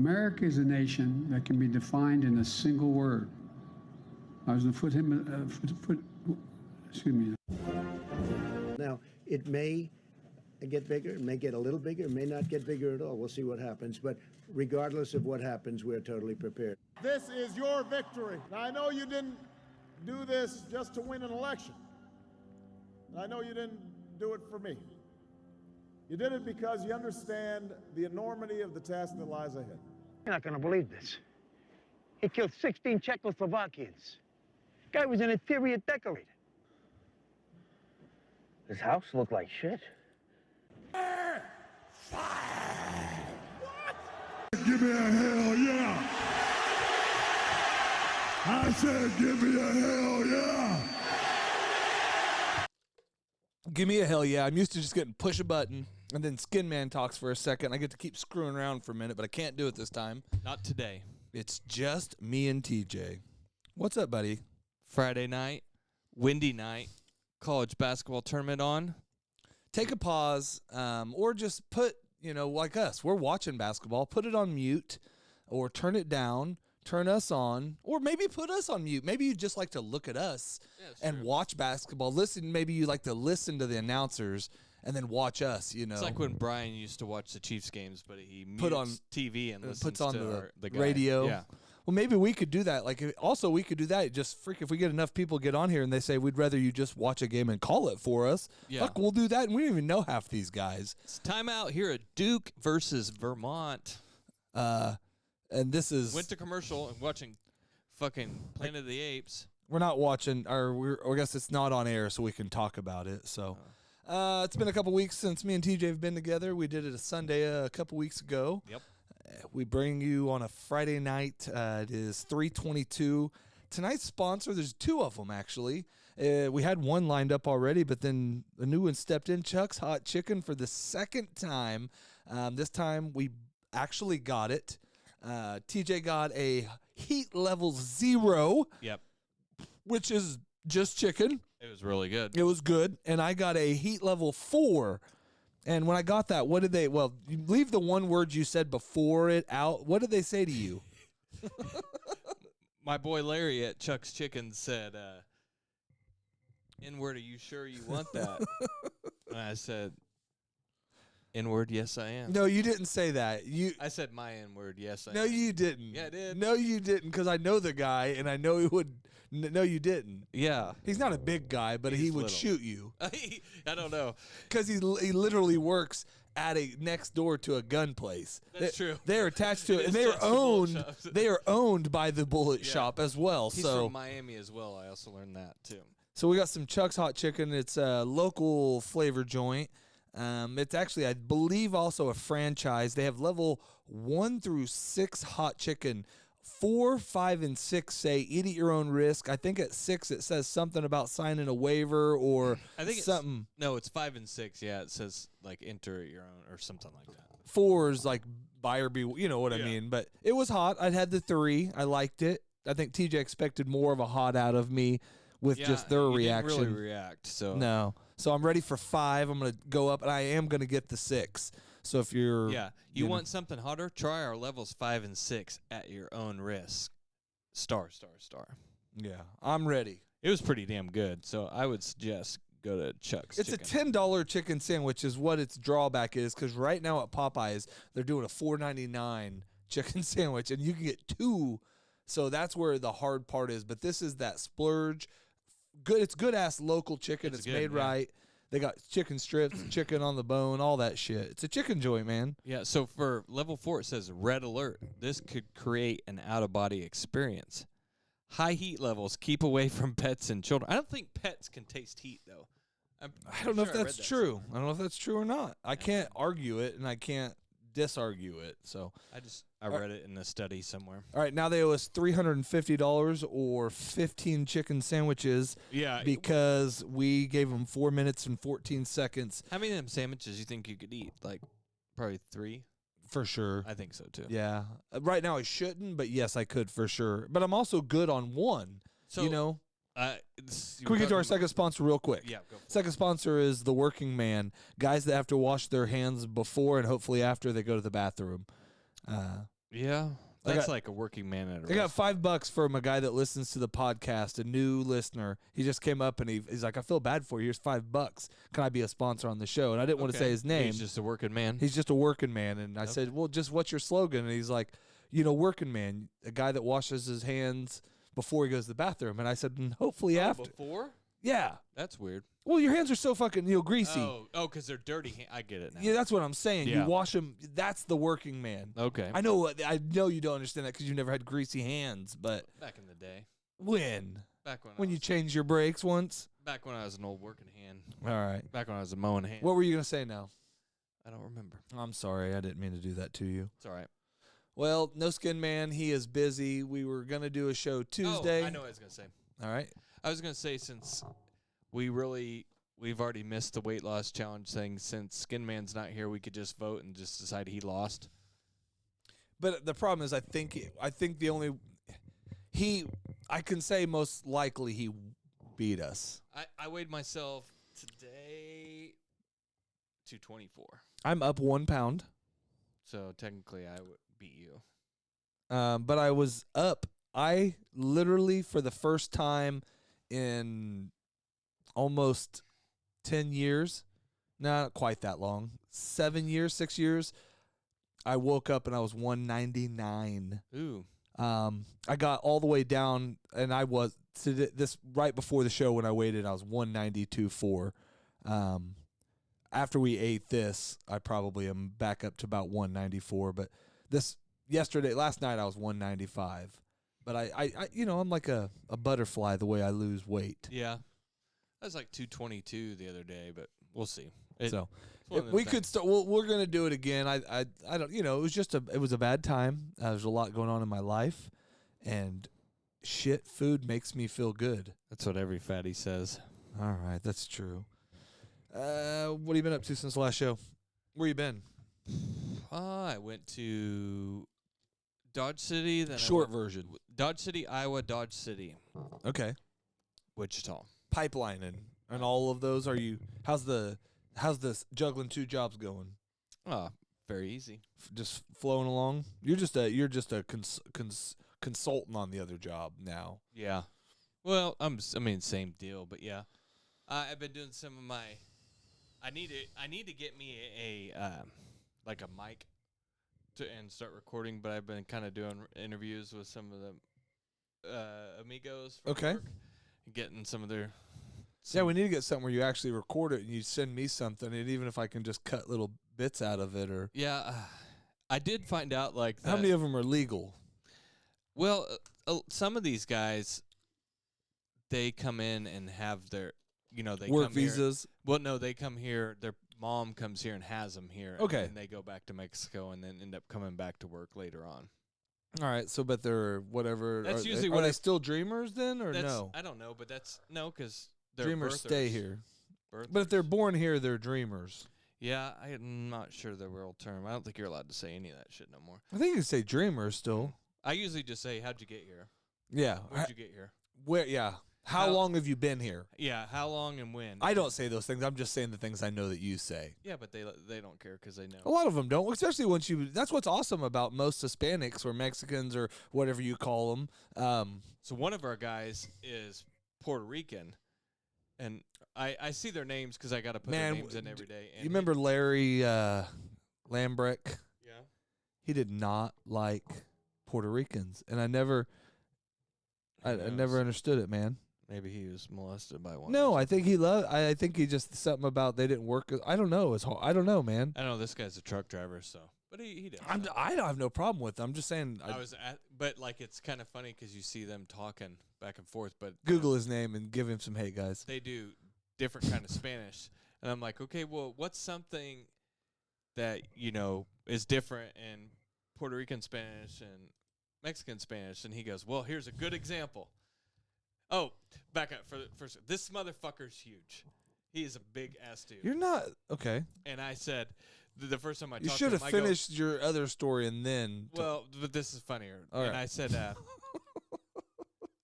America is a nation that can be defined in a single word. I was going to excuse me. Now, it may get bigger, it may get a little bigger, it may not get bigger at all. We'll see what happens. But regardless of what happens, we're totally prepared. This is your victory. Now, I know you didn't do this just to win an election. I know you didn't do it for me. You did it because you understand the enormity of the task that lies ahead. You're not going to believe this. He killed 16 Czechoslovakians. Guy was an interior decorator. His house looked like shit. What? Give me a hell yeah! I said give me a hell yeah! Give me a hell yeah. I'm used to just getting push a button and then Skinman talks for a second. I get to keep screwing around for a minute, but I can't do it this time. Not today. It's just me and TJ. What's up, buddy? Friday night, windy night, college basketball tournament on. Take a pause, or just put, like us, we're watching basketball, put it on mute, or turn it down, turn us on, or maybe put us on mute. Maybe you just like to look at us and watch basketball. Listen, maybe you like to listen to the announcers and then watch us, It's like when Brian used to watch the Chiefs games, but he put on TV and listens puts on to the guy. radio. Yeah. Well, maybe we could do that. We could do that. Just if we get enough people get on here and they say we'd rather you just watch a game and call it for us. Yeah. We'll do that, and we don't even know half these guys. It's time out here at Duke versus Vermont. And this is Went to commercial and watching fucking Planet of the Apes. We're not watching, or I guess it's not on air, so we can talk about it. So, it's been a couple weeks since me and TJ have been together. We did it a Sunday a couple weeks ago. Yep. We bring you on a Friday night. It is 3:22. Tonight's sponsor, there's two of them actually. We had one lined up already, but then a new one stepped in. Chuck's Hot Chicken for the second time. This time we actually got it. TJ got a heat level 0. Yep. Which is just chicken. It was really good. It was good. And I got a heat level 4. And when I got that, what did they, you leave the one word you said before it out. What did they say to you? My boy Larry at Chuck's Chicken said, N-word, are you sure you want that? And I said, N-word, yes, I am. No, you didn't say that. I said my N-word, yes, I am. No, you didn't. Yeah, I did. No, you didn't, because I know the guy, and I know he would. No, you didn't. Yeah. He's not a big guy, but he would shoot you. I don't know. Because he literally works at a next door to a gun place. That's true. They're attached to it, and they are owned. They are owned by the bullet shop as well. He's from Miami as well. I also learned that too. So we got some Chuck's Hot Chicken. It's a local flavor joint. It's actually, I believe, also a franchise. They have level 1 through 6 hot chicken. 4, 5, and 6 say eat at your own risk. I think at 6 it says something about signing a waiver or I think something. No, it's 5 and 6. Yeah, it says like enter at your own or something like that. 4 is like buyer be, you know what I mean. But it was hot. I had the 3. I liked it. I think TJ expected more of a hot out of me with just their reaction. Didn't really react. So no. So I'm ready for 5. I'm going to go up, and I am going to get the 6. So if you're... Yeah. You want something hotter? Try our levels 5 and 6 at your own risk. Star. Yeah. I'm ready. It was pretty damn good. So I would suggest go to Chuck's It's Chicken. a $10 chicken sandwich is what its drawback is, because right now at Popeyes, they're doing a $4.99 chicken sandwich, and you can get 2. So that's where the hard part is. But this is that splurge. Good. It's good-ass local chicken. It's made right. They got chicken strips, chicken on the bone, all that shit. It's a chicken joint, man. Yeah, so for level 4, it says red alert. This could create an out-of-body experience. High heat levels. Keep away from pets and children. I don't think pets can taste heat, though. I don't know if that's true. I don't know if that's true or not. I can't argue it, and I can't disargue it. So I read it in a study somewhere. All right, now they owe us $350 or 15 chicken sandwiches. Yeah, because we gave them 4 minutes and 14 seconds. How many of them sandwiches you think you could eat? Like probably 3? For sure. I think so too. Yeah. Right now I shouldn't, but yes, I could for sure. But I'm also good on 1. So, you know. Can we get to our second sponsor real quick? Yeah, go. Second sponsor is The Working Man. Guys that have to wash their hands before and hopefully after they go to the bathroom. Yeah. I That's got- like a working man at a I got restaurant. $5 from a guy that listens to the podcast, a new listener. He just came up and he's like, I feel bad for you. Here's $5. Can I be a sponsor on the show? And I didn't want to say his name. He's just a working man. He's just a working man. And I said, well, just what's your slogan? And he's like, working man, a guy that washes his hands before he goes to the bathroom. And I said, hopefully after. Before? Yeah. That's weird. Well, your hands are so fucking, greasy. Oh, because they're dirty. I get it now. Yeah, that's what I'm saying. Yeah. You wash them. That's the working man. Okay. I know you don't understand that because you never had greasy hands, but Back in the day. when? Back When you changed your brakes once? Back when I was an old working hand. All right. Back when I was a mowing hand. What were you going to say now? I don't remember. I'm sorry. I didn't mean to do that to you. It's all right. Well, No Skin Man, he is busy. We were going to do a show Tuesday. Oh, I know what I was going to say. All right. I was going to say, since we've already missed the weight loss challenge thing, since Skinman's not here, we could just vote and just decide he lost. But the problem is I think the only I can say most likely he beat us. I weighed myself today 224. I'm up 1 pound. So technically I would beat you. But I was up. I literally, for the first time in almost 10 years, not quite that long, 7 years, 6 years, I woke up and I was 199. Ooh. I got all the way down, and I was this right before the show when I weighed it, I was 192.4. After we ate this, I probably am back up to about 194. But last night I was 195. But I I'm like a butterfly the way I lose weight. Yeah. I was like 222 the other day, but we'll see. We could start. Well, we're gonna do it again. I don't. It was a bad time. There's a lot going on in my life, and food makes me feel good. That's what every fatty says. All right, that's true. What have you been up to since the last show? Where you been? I went to Dodge City. Then Version. Dodge City, Iowa, Dodge City, Okay. Wichita. Pipelining and all of those. How's this juggling 2 jobs going? Very easy. Just flowing along. You're just a consultant on the other job now. Yeah. Well, same deal, but yeah. I've been doing some of my. I need to get me a like a mic and start recording, but I've been kind of doing interviews with some of the amigos from work, and getting some of their. Yeah, we need to get something where you actually record it and you send me something, and even if I can just cut little bits out of it, or I did find out like how many of them are legal? Well, some of these guys, they come in and have their, they work come here. visas. Well, no, they come here. Their mom comes here and has them here. Okay. And they go back to Mexico and then end up coming back to work later on. All right, so but they're whatever. That's usually are what they still dreamers then, or no? I don't know, but because Dreamers stay here. Birthers. But if they're born here, they're dreamers. Yeah, I'm not sure the real term. I don't think you're allowed to say any of that shit no more. I think you can say dreamers still. I usually just say, "How'd you get here? Yeah. Where'd you get here? Where? Yeah. How long have you been here? Yeah, how long and when?" I don't say those things. I'm just saying the things I know that you say. Yeah, but they don't care because they know. A lot of them don't, especially once you. That's what's awesome about most Hispanics or Mexicans or whatever you call them. So one of our guys is Puerto Rican, and I see their names because I got to put their names in every day. And you remember Larry Lambrick? Yeah. He did not like Puerto Ricans, and I never understood it, man. Maybe he was molested by one. No, I think he loved. I think he just something about they didn't work. I don't know. It's hard. I don't know, man. I know this guy's a truck driver, so but he did. I don't have no problem with it. I'm just saying. But like it's kind of funny because you see them talking back and forth. But Google his name and give him some hate, guys. They do different kind of Spanish, and I'm like, okay, well, what's something that is different in Puerto Rican Spanish and Mexican Spanish? And he goes, well, here's a good example. Oh, back up for the first. This motherfucker's huge. He is a big ass dude. You're not okay. And I said, the first time I talked you to should him, have finished your other story and then. Well, but this is funnier. All and right. I said,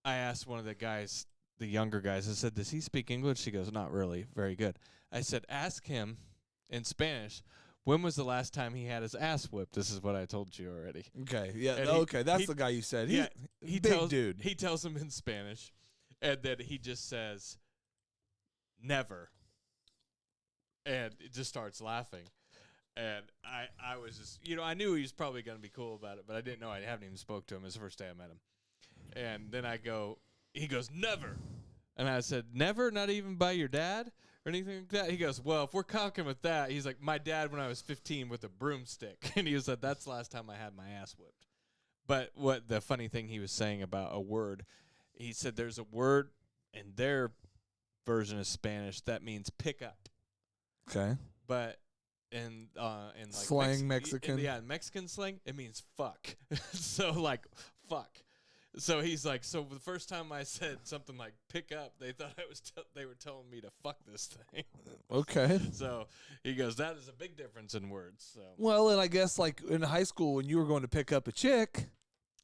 I asked one of the guys, the younger guys, I said, does he speak English? He goes, not really, very good. I said, ask him in Spanish, when was the last time he had his ass whipped? This is what I told you already. Okay, yeah, And okay, that's the guy you said. He Big tells, dude. He tells him in Spanish, and then he just says, "Never," and it just starts laughing. And I was just, I knew he was probably going to be cool about it, but I didn't know. I haven't even spoke to him. It's the first day I met him. And then he goes, "Never." And I said, "Never? Not even by your dad or anything like that?" He goes, "Well, if we're cocking with that," he's like, "My dad when I was 15 with a broomstick." And he said, "That's the last time I had my ass whipped." But what the funny thing he was saying about a word, he said there's a word in their version of Spanish that means pick up. Okay. But in like slang, Mexican. Mexican slang, it means fuck. So like fuck. So he's like, so the first time I said something like pick up, they thought they were telling me to fuck this thing. Okay. So he goes, that is a big difference in words. So Well, and I guess like in high school when you were going to pick up a chick,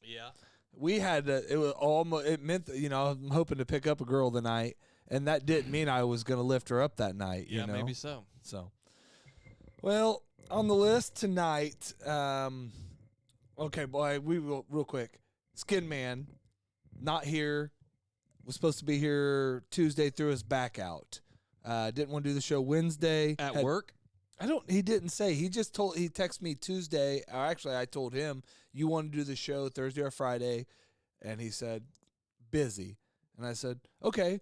yeah, we had it was almost it meant that, I'm hoping to pick up a girl tonight, and that didn't mean I was going to lift her up that night. yeah, you know? maybe so. So, well, on the list tonight, okay, boy, we will real quick. Skinman, not here. Was supposed to be here Tuesday, threw his back out. Didn't want to do the show Wednesday. At work? He didn't say. He texted me Tuesday. Or actually, I told him, you want to do the show Thursday or Friday? And he said, busy. And I said, okay,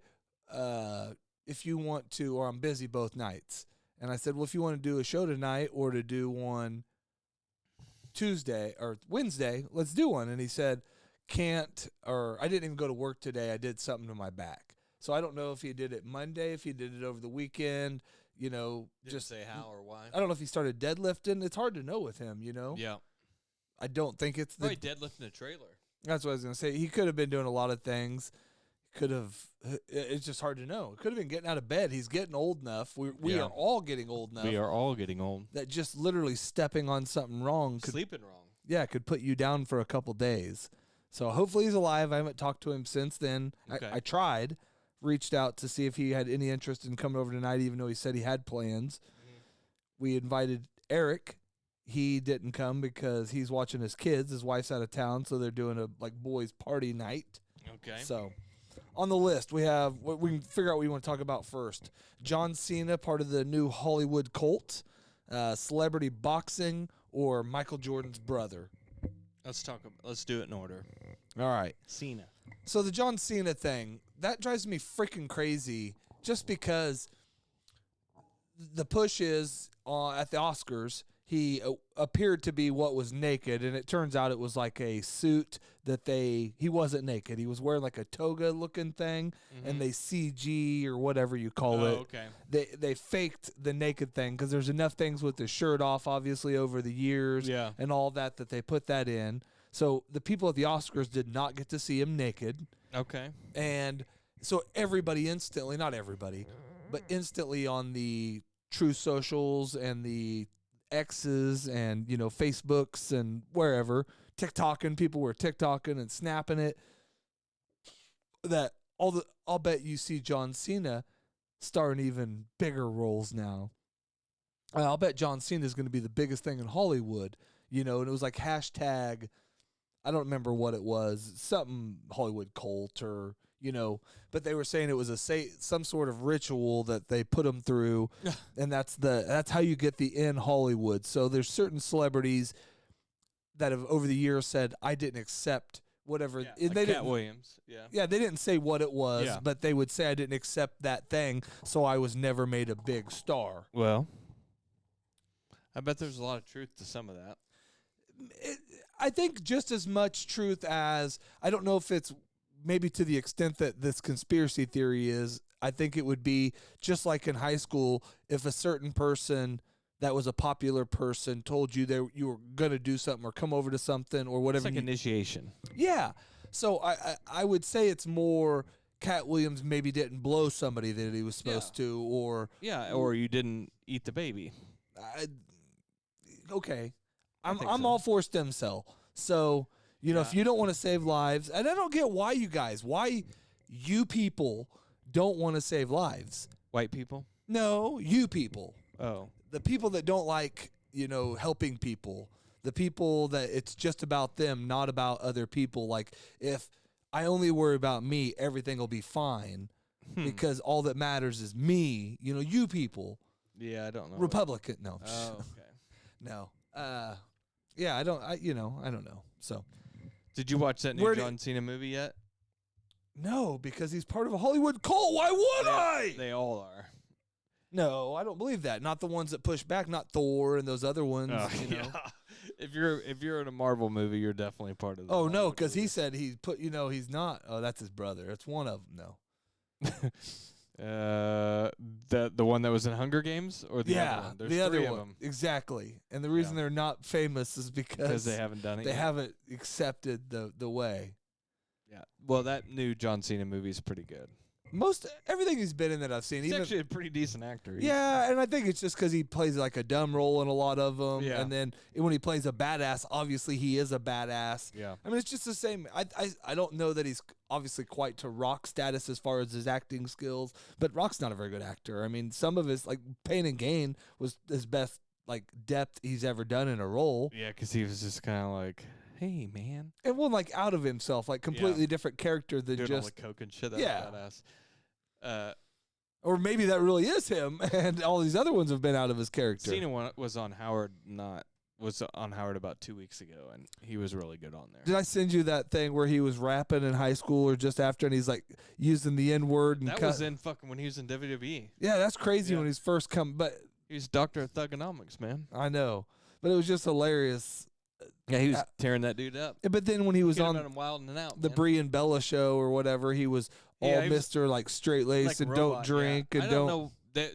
if you want to, or I'm busy both nights. And I said, well, if you want to do a show tonight or to do one Tuesday or Wednesday, let's do one. And he said, can't, or I didn't even go to work today. I did something to my back. So I don't know if he did it Monday, if he did it over the weekend, Didn't just say how or why. I don't know if he started deadlifting. It's hard to know with him, Yeah. I don't think it's Probably deadlifting a trailer. That's what I was going to say. He could have been doing a lot of things. It's just hard to know. It could have been getting out of bed. He's getting old enough. We are all getting old enough. We are all getting old. That just literally stepping on something wrong Sleeping wrong. Yeah, could put you down for a couple days. So hopefully he's alive. I haven't talked to him since then. Okay. I tried, reached out to see if he had any interest in coming over tonight, even though he said he had plans. Mm-hmm. We invited Eric. He didn't come because he's watching his kids. His wife's out of town, so they're doing a boys party night. Okay. So on the list, we can figure out what we want to talk about first. John Cena, part of the new Hollywood cult, celebrity boxing, or Michael Jordan's brother. Let's do it in order. All right. Cena. So the John Cena thing, that drives me freaking crazy just because the push is at the Oscars, he appeared to be what was naked, and it turns out it was like a suit that he wasn't naked. He was wearing like a toga-looking thing, and they CG or whatever you call it. Okay. They faked the naked thing because there's enough things with the shirt off, obviously, over the years and all that they put that in. So the people at the Oscars did not get to see him naked. Okay. And so everybody instantly, not everybody, but instantly on the True Socials and the X's and, Facebooks and wherever, TikToking, people were TikToking and snapping it, that I'll bet you see John Cena starring even bigger roles now. I'll bet John Cena is going to be the biggest thing in Hollywood, and it was like hashtag, I don't remember what it was, something Hollywood cult or, but they were saying it was some sort of ritual that they put them through, and that's how you get the in Hollywood. So there's certain celebrities that have over the years said, I didn't accept whatever. Yeah, and like Cat Williams. Yeah. Yeah, they didn't say what it was, but they would say I didn't accept that thing, so I was never made a big star. Well, I bet there's a lot of truth to some of that. I think just as much truth as, I don't know if it's maybe to the extent that this conspiracy theory is, I think it would be just like in high school, if a certain person that was a popular person told you that you were going to do something or come over to something or whatever. It's like initiation. Yeah. So I would say it's more Cat Williams maybe didn't blow somebody that he was supposed to, or... Yeah, or you didn't eat the baby. Okay. I'm so. all for stem cell. So, if you don't want to save lives, and I don't get why you people don't want to save lives. White people? No, you people. Oh. The people that don't like helping people. The people that it's just about them, not about other people. Like, if I only worry about me, everything will be fine because all that matters is me, you people. Yeah, I don't know. Republican. No. Oh, okay. No. Yeah, I don't know. So, Did you watch that new Where John Cena movie yet? no, because he's part of a Hollywood cult. Why would I? They all are. No, I don't believe that. Not the ones that push back, not Thor and those other ones, Yeah. If you're in a Marvel movie, you're definitely part of the Oh, no, Hollywood because he movie. said he's not. Oh, that's his brother. It's one of them, no. The one that was in Hunger Games or the other one? There's the other three one. of them Exactly. And the reason they're not famous is because they haven't done it. they yet. haven't accepted the way. Yeah. Well, that new John Cena movie is pretty good. Everything he's been in that I've seen. He's actually a pretty decent actor. Yeah, and I think it's just because he plays like a dumb role in a lot of them. Yeah. And then when he plays a badass, obviously he is a badass. Yeah. I mean, it's just the same. I don't know that he's obviously quite to Rock status as far as his acting skills, but Rock's not a very good actor. I mean, some of his, like Pain and Gain was his best like depth he's ever done in a role. Yeah, because he was just kind of like, hey, man. And one like out of himself, like completely different character than Doing just all the coke and shit. That Yeah. was badass. or maybe that really is him, and all these other ones have been out of his character. Cena was on Howard about 2 weeks ago, and he was really good on there. Did I send you that thing where he was rapping in high school or just after, and he's like using the N word and That was in fucking when he was in WWE. Yeah, that's crazy Yeah. when he's first come. But He was Dr. Thugonomics, man. I know, but it was just hilarious. Yeah, he was tearing that dude up. But then when he was on him wild and out, the man. Brie and Bella show or whatever, he was all Yeah, he was Mr. like straight laced like and robot, don't drink yeah. and I don't. know.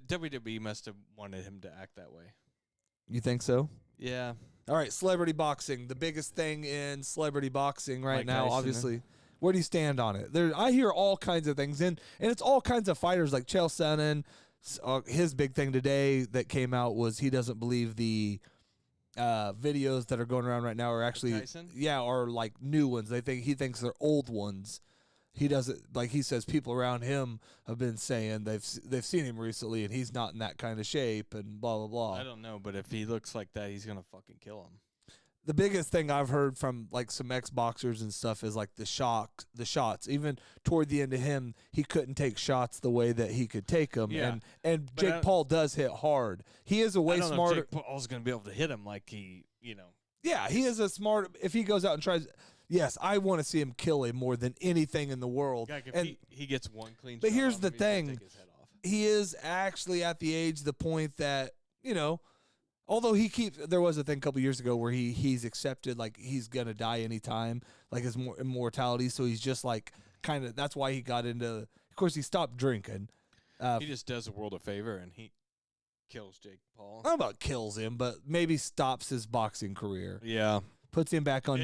WWE must have wanted him to act that way. You think so? Yeah. All right, celebrity boxing, the biggest thing in celebrity boxing right Mike now, Tyson, obviously. Where do you stand on it? I hear all kinds of things, and it's all kinds of fighters like Chael Sonnen. His big thing today that came out was he doesn't believe the videos that are going around right now are actually Tyson? are like new ones. He thinks they're old ones. He doesn't, like he says, people around him have been saying they've seen him recently and he's not in that kind of shape and blah blah blah. I don't know, but if he looks like that, he's gonna fucking kill him. The biggest thing I've heard from like some ex-boxers and stuff is like the shots. Even toward the end of him, he couldn't take shots the way that he could take them. Yeah. And But Jake Paul does hit hard. He is a way I don't know smarter. if Jake Paul's gonna be able to hit him like he. Yeah, he is a smart. If he goes out and tries, yes, I want to see him kill him more than anything in the world. Like if and he gets one clean but shot here's on the him, he's gonna thing. take his head off. He is actually at the age, the point that although there was a thing a couple years ago where he's accepted like he's gonna die anytime, like his immortality. So he's just like kind of that's why he got into. Of course, he stopped drinking. He just does the world a favor and he kills Jake Paul. I don't know about kills him, but maybe stops his boxing career. Yeah, Puts him back on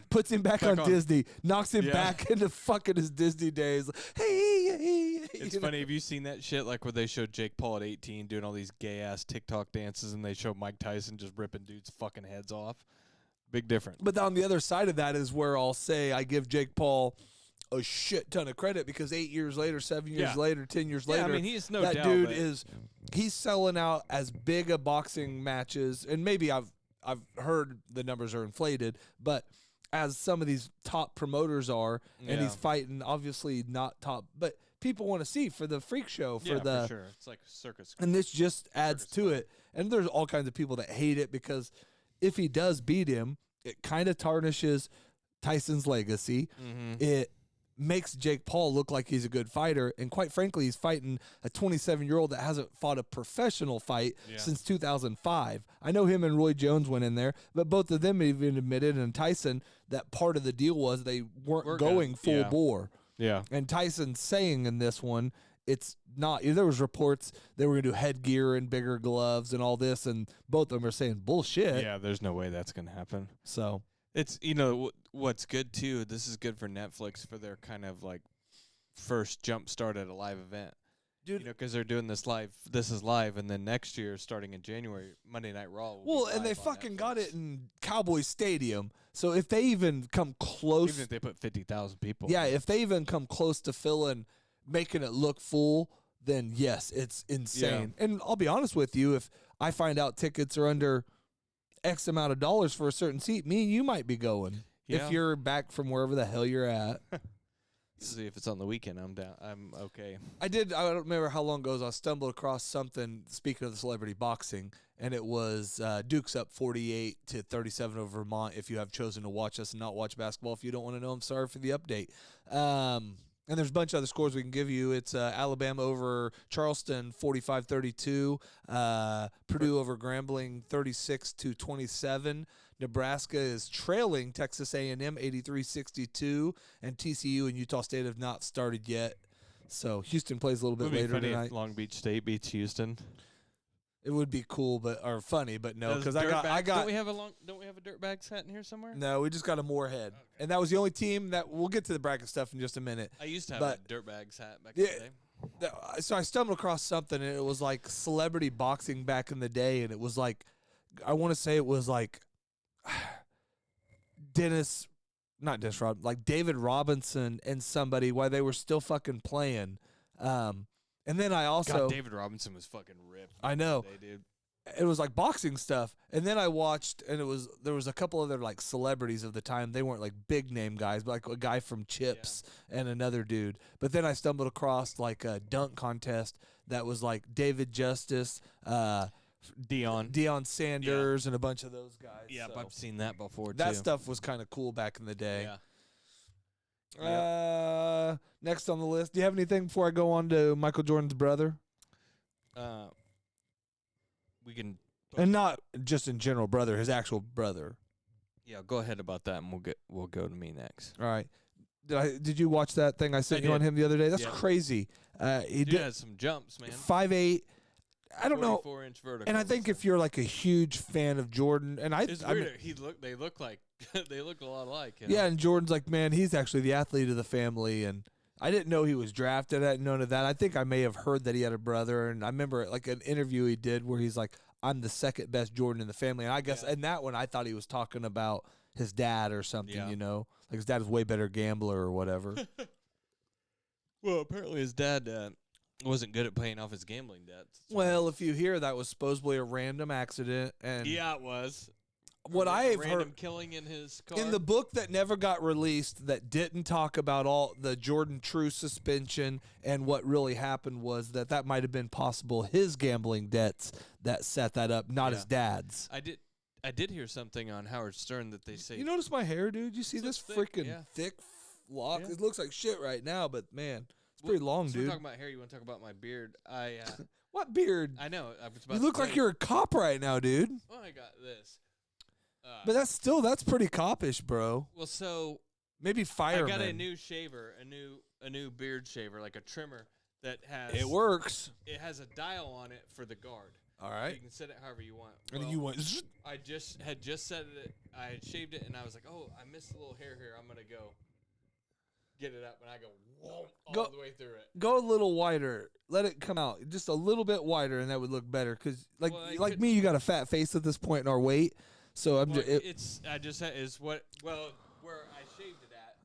puts him back back on on- Disney, knocks him Yeah. back into fucking his Disney days. Hey, it's funny. Have you seen that shit? Like where they showed Jake Paul at 18 doing all these gay ass TikTok dances, and they show Mike Tyson just ripping dudes' fucking heads off. Big difference. But on the other side of that is where I'll say I give Jake Paul a shit ton of credit because 8 years later, 7 years Yeah. later, 10 years Yeah, I later, mean, he's no that doubt, dude but- he's selling out as big a boxing matches, and maybe I've heard the numbers are inflated, but as some of these top promoters are, and Yeah. he's fighting obviously not top, but people want to see for the freak show for for sure. It's like a circus. and this just adds Circus to fight. it. And there's all kinds of people that hate it because if he does beat him, it kind of tarnishes Tyson's legacy. Mm-hmm. It makes Jake Paul look like he's a good fighter. And quite frankly, he's fighting a 27-year-old that hasn't fought a professional fight Yeah. since 2005. I know him and Roy Jones went in there, but both of them even admitted, and Tyson, that part of the deal was they weren't We're going gonna- full yeah. bore. Yeah. And Tyson saying in this one, it's not. There was reports they were going to do headgear and bigger gloves and all this, and both of them are saying bullshit. Yeah, there's no way that's gonna happen. So It's what's good too. This is good for Netflix for their kind of like first jump start at a live event, dude. because they're doing this live. This is live, and then next year, starting in January, Monday Night Raw. Will be Well, and they live on fucking got Netflix. it in Cowboy Stadium. So if they even come close, Even if they put 50,000 people. yeah, if they even come close to filling, making it look full, then yes, it's insane. And I'll be honest with you, if I find out tickets are under X amount of dollars for a certain seat, me and you might be going Yeah. if you're back from wherever the hell you're at. See if it's on the weekend. I'm down. I'm okay. I don't remember how long ago I stumbled across something, speaking of the celebrity boxing, and it was Duke's up 48-37 over Vermont. If you have chosen to watch us and not watch basketball, if you don't want to know, I'm sorry for the update. And there's a bunch of other scores we can give you. It's Alabama over Charleston 45-32, Purdue over Grambling 36-27. Nebraska is trailing Texas A&M 83-62, and TCU and Utah State have not started yet. So Houston plays a little bit Would be later funny tonight. if Long Beach State beats Houston. It would be cool, or funny, but no, Does because I got. Don't we have a dirtbag hat in here somewhere? No, we just got a Moorhead, and that was the only team that we'll get to the bracket stuff in just a minute. I used to have But- a dirtbags hat back in the day. So I stumbled across something, and it was like celebrity boxing back in the day, and it was like, I want to say it was like like David Robinson and somebody while they were still fucking playing. And then I also God, David Robinson was fucking ripped. I know. Back in the day, dude. It was like boxing stuff, and then I watched, and there was a couple other like celebrities of the time. They weren't like big name guys, but like a guy from Chips and another dude. But then I stumbled across like a dunk contest that was like David Justice, Deion Sanders, and a bunch of those guys. Yeah, so I've seen that before too. that stuff was kind of cool back in the day. Yeah. Next on the list, do you have anything before I go on to Michael Jordan's brother? We can. And not just in general brother, his actual brother. Yeah, go ahead about that, and we'll go to me next. All right. Did you watch that thing I sent you on did. him the other day? That's Yeah. crazy. He Dude did has some jumps, man. 5'8". I don't know. 44-inch vertical. And I think if you're like a huge fan of Jordan, and it's I mean, weird. They look like they look a lot alike. You yeah, know? and Jordan's like, man, he's actually the athlete of the family, and I didn't know he was drafted. I didn't know none of that. I think I may have heard that he had a brother, and I remember like an interview he did where he's like, I'm the second best Jordan in the family, and I guess in that one I thought he was talking about his dad or something, Yeah. you know, like his dad was way better gambler or whatever. Well, apparently his dad wasn't good at paying off his gambling debts. Well, if you hear that was supposedly a random accident, and Yeah, it was. what A I've random heard killing in his car. in the book that never got released, that didn't talk about all the Jordan True suspension and what really happened, was that might have been possible his gambling debts that set that up, not his dad's. I did hear something on Howard Stern that they say. You notice my hair, dude? You see It this looks thick, freaking yeah. thick lock? Yeah. It looks like shit right now, but man, it's pretty long, so dude. We're talking about hair. You want to talk about my beard? What beard? I know. I was about You to look say, like you're a cop right now, dude. Oh, I got this. But that's pretty copish, bro. Well, so Maybe fireman. I got a new shaver, a new beard shaver, like a trimmer that has. It works. It has a dial on it for the guard. All You right. can set it however you want. And then Well, you went. Zzz. I had just set it. I had shaved it, and I was like, "Oh, I missed a little hair here. I'm gonna go get it up." And I go whoa, all Go- the way through it. Go a little wider. Let it come out just a little bit wider, and that would look better. Cause like Well, I like could- me, you got a fat face at this point in our weight. So I'm Well, just I just had is what well where I shaved it at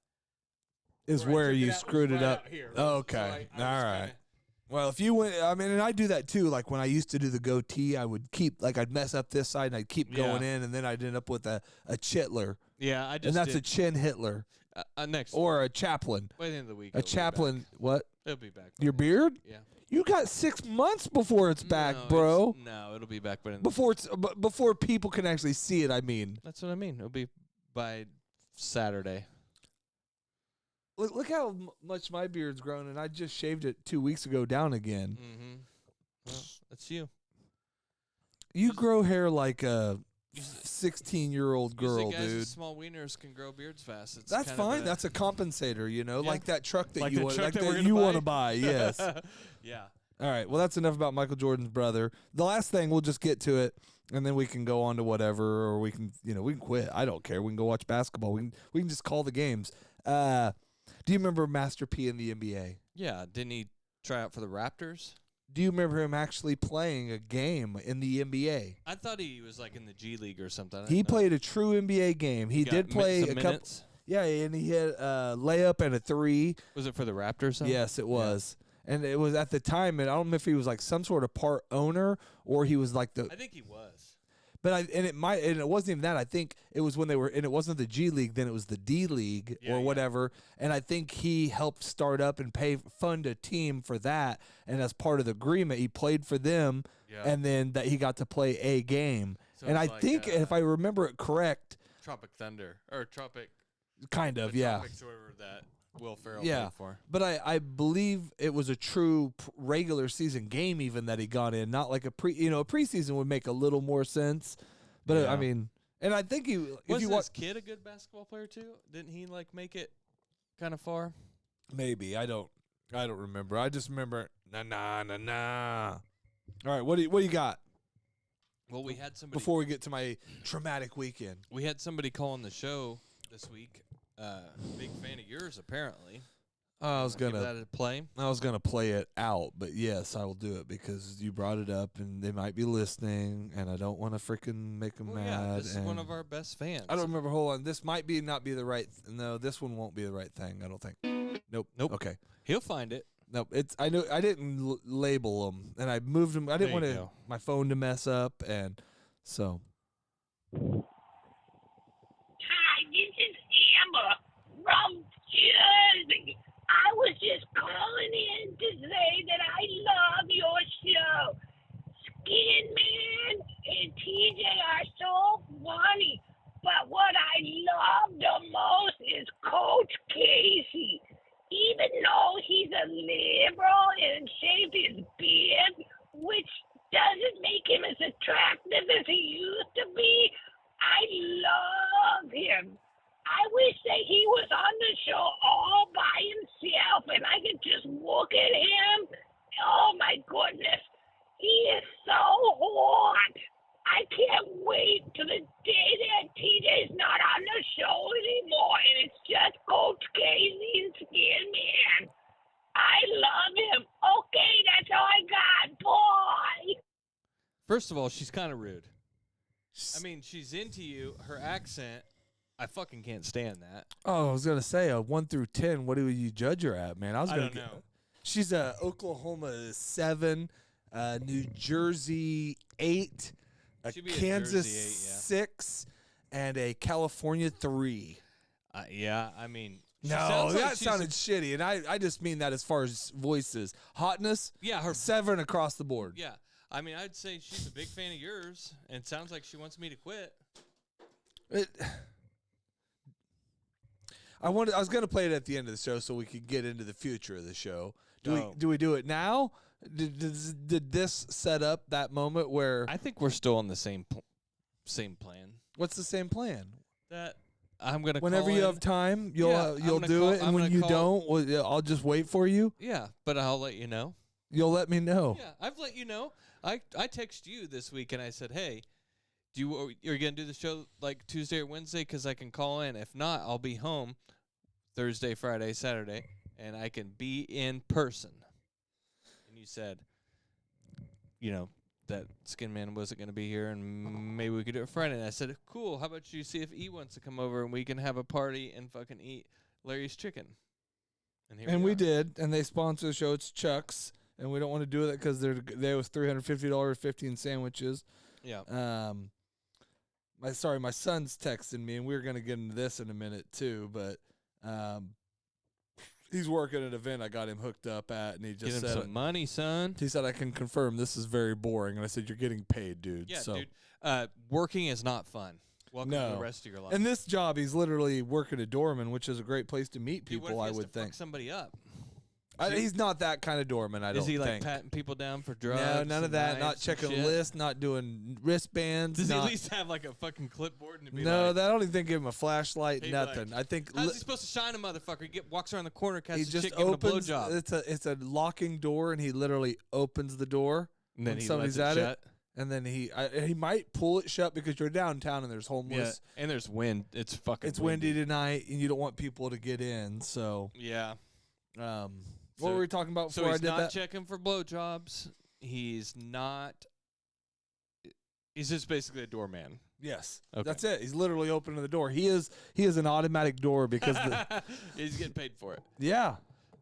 is I where took you it out was screwed it right up. out here. Oh, So okay. I just All right. kinda- Well, if you went, I mean, and I do that too. Like when I used to do the goatee, I would keep like I'd mess up this side and I'd keep going Yeah. in, and then I'd end up with a chitler, Yeah, I just and that's did, a chin Hitler next or a chaplain. by the end of the week. A chaplain. What? It'll be back. Your beard? Yeah. You got 6 months before it's back, No, bro. No, it'll be back by the end. Before people can actually see it. I mean, That's what I mean. It'll be by Saturday. look how much my beard's grown, and I just shaved it 2 weeks ago down again. Mm-hmm. Well, that's you. You grow hair like a 16-year-old girl, Usually guys dude. with small wieners can grow beards fast. It's That's kind of fine. a- That's a compensator, you know, Yeah. like that truck that Like you the want, truck like that we're that gonna you buy? want to buy. Yes. Yeah. All right. Well, that's enough about Michael Jordan's brother. The last thing, we'll just get to it, and then we can go on to whatever, or we can, we can quit. I don't care. We can go watch basketball. We can just call the games. Do you remember Master P in the NBA? Yeah. Didn't he try out for the Raptors? Do you remember him actually playing a game in the NBA? I thought he was like in the G League or something. I He didn't know. played a true NBA game. He Got did play some a couple. minutes. Yeah, and he hit a layup and a three. Was it for the Raptors? Though? Yes, it was. And it was at the time, and I don't know if he was like some sort of part owner or he was like I think he was. But it wasn't even that. I think it was when they were, and it wasn't the G League, then it was the D League or whatever. And I think he helped start up and fund a team for that. And as part of the agreement, he played for them, and then that he got to play a game. So and I think, if I remember it correct, Tropic Thunder or Tropic, kind of, Tropics, whatever that Will Ferrell played for. But I believe it was a true regular season game even that he got in, not like a preseason would make a little more sense. But I mean, and I think Wasn't this kid a good basketball player too? Didn't he like make it kind of far? Maybe. I don't remember. I just remember nah. All right, what do you got? Well, we had somebody before we get to my traumatic weekend. We had somebody call on the show this week. Big fan of yours, apparently. I was gonna give that a play. I was gonna play it out, but yes, I will do it because you brought it up, and they might be listening, and I don't want to freaking make them mad. Yeah, this is one of our best fans. I don't remember. Hold on, this might not be the right. No, this one won't be the right thing. I don't think. Nope. Okay. He'll find it. Nope. I know. I didn't label them, and I moved them. I didn't want my phone to mess up, and so. Hi, this is Amber from Jersey. I was just calling in to say that I love your show. Skinman and TJ are so funny, but what I love the most is Coach Casey. Even though he's a liberal and shaved his beard, which doesn't make him as attractive as he used to be, I love him. I wish that he was on the show all by himself and I could just look at him. Oh my goodness. He is so hot. I can't wait to the day that TJ's not on the show anymore and it's just Coach Casey and Skinman. I love him. Okay, that's all I got. Bye. First of all, she's kind of rude. I mean, she's into you. Her accent, I fucking can't stand that. Oh, I was gonna say 1 through 10. What do you judge her at, man? I don't know. She's a Oklahoma 7, New Jersey 8, a Kansas 6, and a California 3. Yeah, I mean, no, that sounded shitty, and I just mean that as far as voices, hotness. Yeah, her 7 across the board. Yeah, I mean, I'd say she's a big fan of yours, and it sounds like she wants me to quit. I was going to play it at the end of the show so we could get into the future of the show. Do we do it now? Did this set up that moment where I think we're still on the same plan. What's the same plan? That I'm gonna whenever you have time, you'll do it, and when you don't, I'll just wait for you. Yeah, but I'll let you know. You'll let me know. Yeah, I've let you know. I texted you this week and I said, hey, you're gonna do the show like Tuesday or Wednesday because I can call in. If not, I'll be home Thursday, Friday, Saturday, and I can be in person. And you said, that Skinman wasn't going to be here and maybe we could do it Friday. And I said, cool, how about you see if E wants to come over and we can have a party and fucking eat Larry's chicken. And we did, and they sponsor the show. It's Chuck's, and we don't want to do that because they was $350, 15 sandwiches. Yeah. My son's texting me, and we're going to get into this in a minute too, but he's working at an event I got him hooked up at, and he just said, some money, son. He said, I can confirm this is very boring. And I said, you're getting paid, dude. Yeah, dude. Working is not fun. Welcome to the rest of your life. And this job, he's literally working a doorman, which is a great place to meet people, I would think. Fuck somebody up. He's not that kind of doorman, I don't think. Is he like patting people down for drugs? No, none of that. Not checking lists, not doing wristbands. Does he at least have like a fucking clipboard and be I don't even think give him a flashlight, nothing. Like, I think how's he supposed to shine a motherfucker? He walks around the corner, catches he just chick, giving a opens. blowjob. It's a locking door, and he literally opens the door and then when somebody's at it. And then he might pull it shut because you're downtown and there's homeless. Yeah, and there's wind. It's windy tonight, and you don't want people to get in. So yeah. What were we talking about before I did that? So he's not checking for blowjobs. He's not. He's just basically a doorman. Yes, okay. That's it. He's literally opening the door. He is an automatic door because he's getting paid for it. Yeah.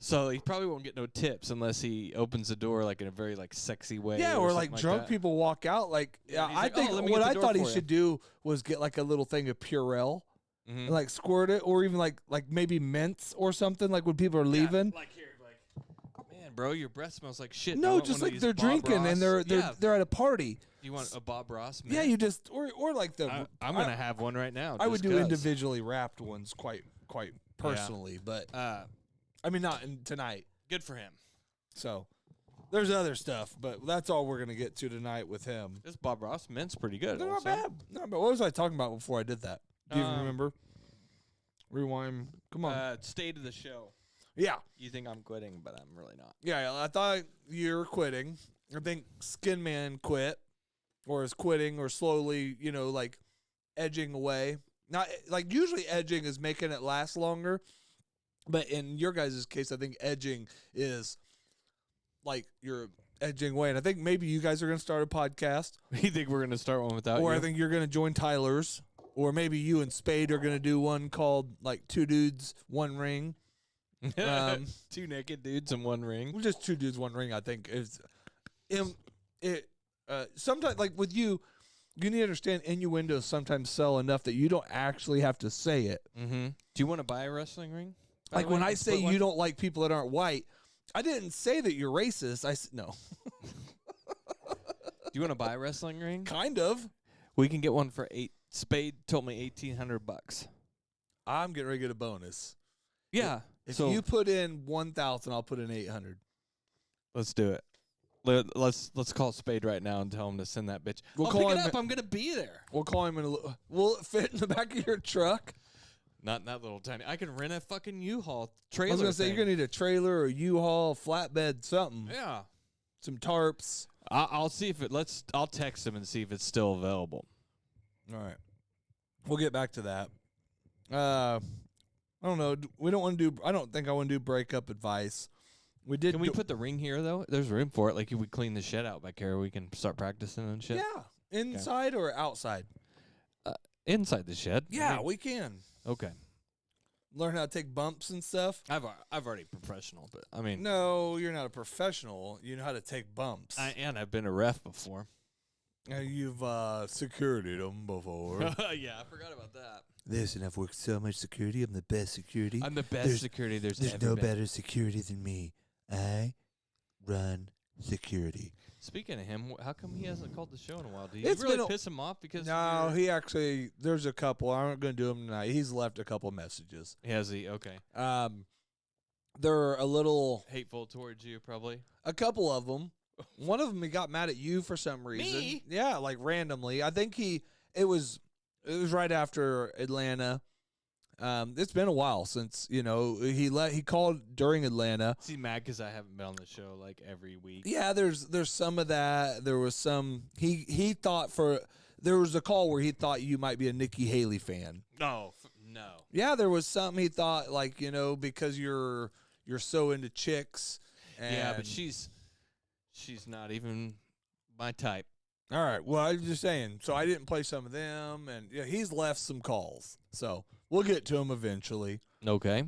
So he probably won't get no tips unless he opens the door like in a very like sexy way. Yeah, or like something drunk that. people walk out. Like, Yeah, he's I like, think "Oh, let me what get the I door thought he for you." should do was get like a little thing of Purell and like squirt it, or even like maybe mints or something. Like when people are leaving. Like here, like, man, bro, your breath smells like shit. I No, want just one of like these they're Bob drinking and Ross. they're at a party. You want a Bob Ross? Yeah, mint? you just or like the. I'm gonna have one right now. I would just do 'cause. individually wrapped ones quite personally, but I mean not tonight. Good for him. So there's other stuff, but that's all we're gonna get to tonight with him. This Bob Ross mint's pretty good. They're not also. bad. Not bad. What was I talking about before I did that? Do you even remember? Rewind. Come on. State of the show. Yeah. You think I'm quitting, but I'm really not. Yeah, I thought you were quitting. I think Skinman quit, or is quitting, or slowly, like edging away. Not like usually edging is making it last longer, but in your guys' case, I think edging is like you're edging away. And I think maybe you guys are going to start a podcast, You think we're gonna start one without or you? I think you're going to join Tyler's, or maybe you and Spade are going to do one called like Two Dudes, One Ring. Two naked dudes in one ring. Just Two Dudes, One Ring, I think is sometimes like with you need to understand innuendos sometimes sell enough that you don't actually have to say it. Mm-hmm. Do you want to buy a wrestling ring? by Like the way? when I say Split one? you don't like people that aren't white, I didn't say that you're racist. No. Do you want to buy a wrestling ring? Kind of. We can get one for Spade told me $1,800. I'm getting ready to get a bonus. Yeah. If so you put in 1,000, I'll put in 800. let's do it. Let's call Spade right now and tell him to send that bitch. We'll I'll call pick it him- up. I'm gonna be there. We'll call him in a little. Will it fit in the back of your truck? Not in that little tiny. I can rent a fucking U-Haul I trailer. was going to say, thing. you're going to need a trailer or U-Haul, flatbed, something. Yeah. Some tarps. I'll see if it. I'll text him and see if it's still available. All right. We'll get back to that. I don't know. We don't want to do. I don't think I want to do breakup advice. We did. Can we put the ring here though? There's room for it. Like if we clean the shed out back here, we can start practicing and shit. Yeah, inside or outside? Inside the shed. Yeah, I mean, we can okay. learn how to take bumps and stuff. I've already professional, but I mean, No, you're not a professional. You know how to take bumps. I've been a ref before. You've securityed them before. Yeah, I forgot about that. Listen, I've worked so much security. I'm the best security. I'm the best security there's There's ever no been. better security than me. I run security. Speaking of him, how come he hasn't called the show in a while? Did It's you really been a- piss him off because No, you're- he actually. There's a couple. I'm not going to do them tonight. He's left a couple messages. has he? Okay, They're a little. hateful towards you probably. A couple of them. One of them, he got mad at you for some reason. Me? Yeah, like randomly. I think it was right after Atlanta. It's been a while since he called during Atlanta. Is he mad because I haven't been on the show like every week? Yeah, there's some of that. There was some. He thought there was a call where he thought you might be a Nikki Haley fan. No, no. Yeah, there was something he thought like because you're so into chicks. Yeah, but and- she's not even my type. All right. Well, I was just saying. So I didn't play some of them, and he's left some calls. So we'll get to him eventually. Okay.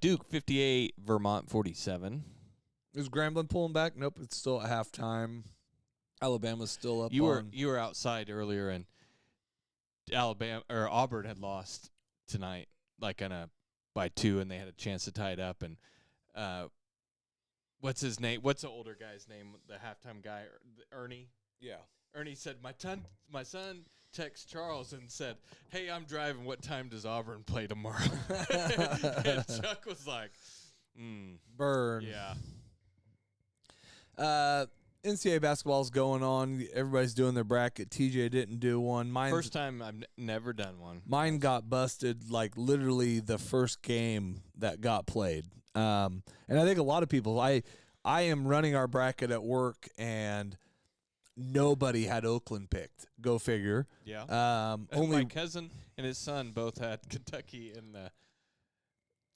Duke 58, Vermont 47. Is Grambling pulling back? Nope. It's still at halftime. Alabama's still up. You were outside earlier, and Auburn had lost tonight, like by 2, and they had a chance to tie it up. And what's his name? What's the older guy's name? The halftime guy, Ernie. Yeah. Ernie said, my son texted Charles and said, "Hey, I'm driving. What time does Auburn play tomorrow?" And Chuck was like, Burn. yeah. NCAA basketball's going on. Everybody's doing their bracket. TJ didn't do one. First time I've never done one. Mine got busted like literally the first game that got played. And I think a lot of people. I am running our bracket at work, and nobody had Oakland picked. Go figure. Yeah. Only my cousin and his son both had Kentucky in the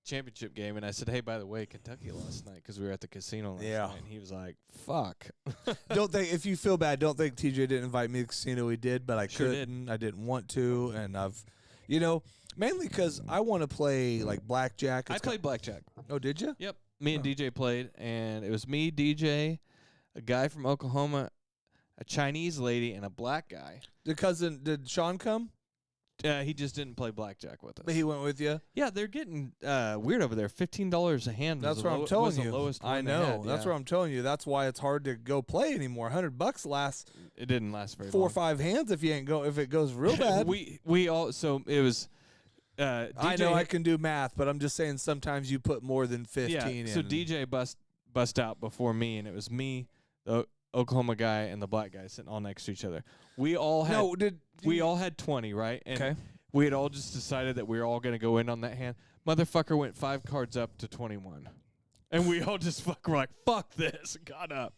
championship game, and I said, "Hey, by the way, Kentucky last night because we were at the casino last Yeah. night." And he was like, "Fuck." don't think if you feel bad, don't think TJ didn't invite me to the casino. He did, but I Sure did. couldn't. I didn't want to, and I've, mainly because I want to play like blackjack. I It's played blackjack. Oh, did you? Yep. Me and DJ played, and it was me, DJ, a guy from Oklahoma, a Chinese lady, and a black guy. Did Sean come? He just didn't play blackjack with us. But he went with you? Yeah, they're getting weird over there. $15 a hand. That's was what I'm telling was you. The lowest I one they know. had, That's yeah. what I'm telling you. That's why it's hard to go play anymore. $100 lasts It didn't last very 4 long. or 5 hands if it goes real bad. we all so it was. DJ, I know I can do math, but I'm just saying sometimes you put more than 15 yeah, in. so DJ bust out before me, and it was me, the Oklahoma guy, and the black guy sitting all next to each other. We all had we all had 20, right? And Okay. we had all just decided that we were all going to go in on that hand. Motherfucker went 5 cards up to 21. And we all just were like, fuck this, and got up.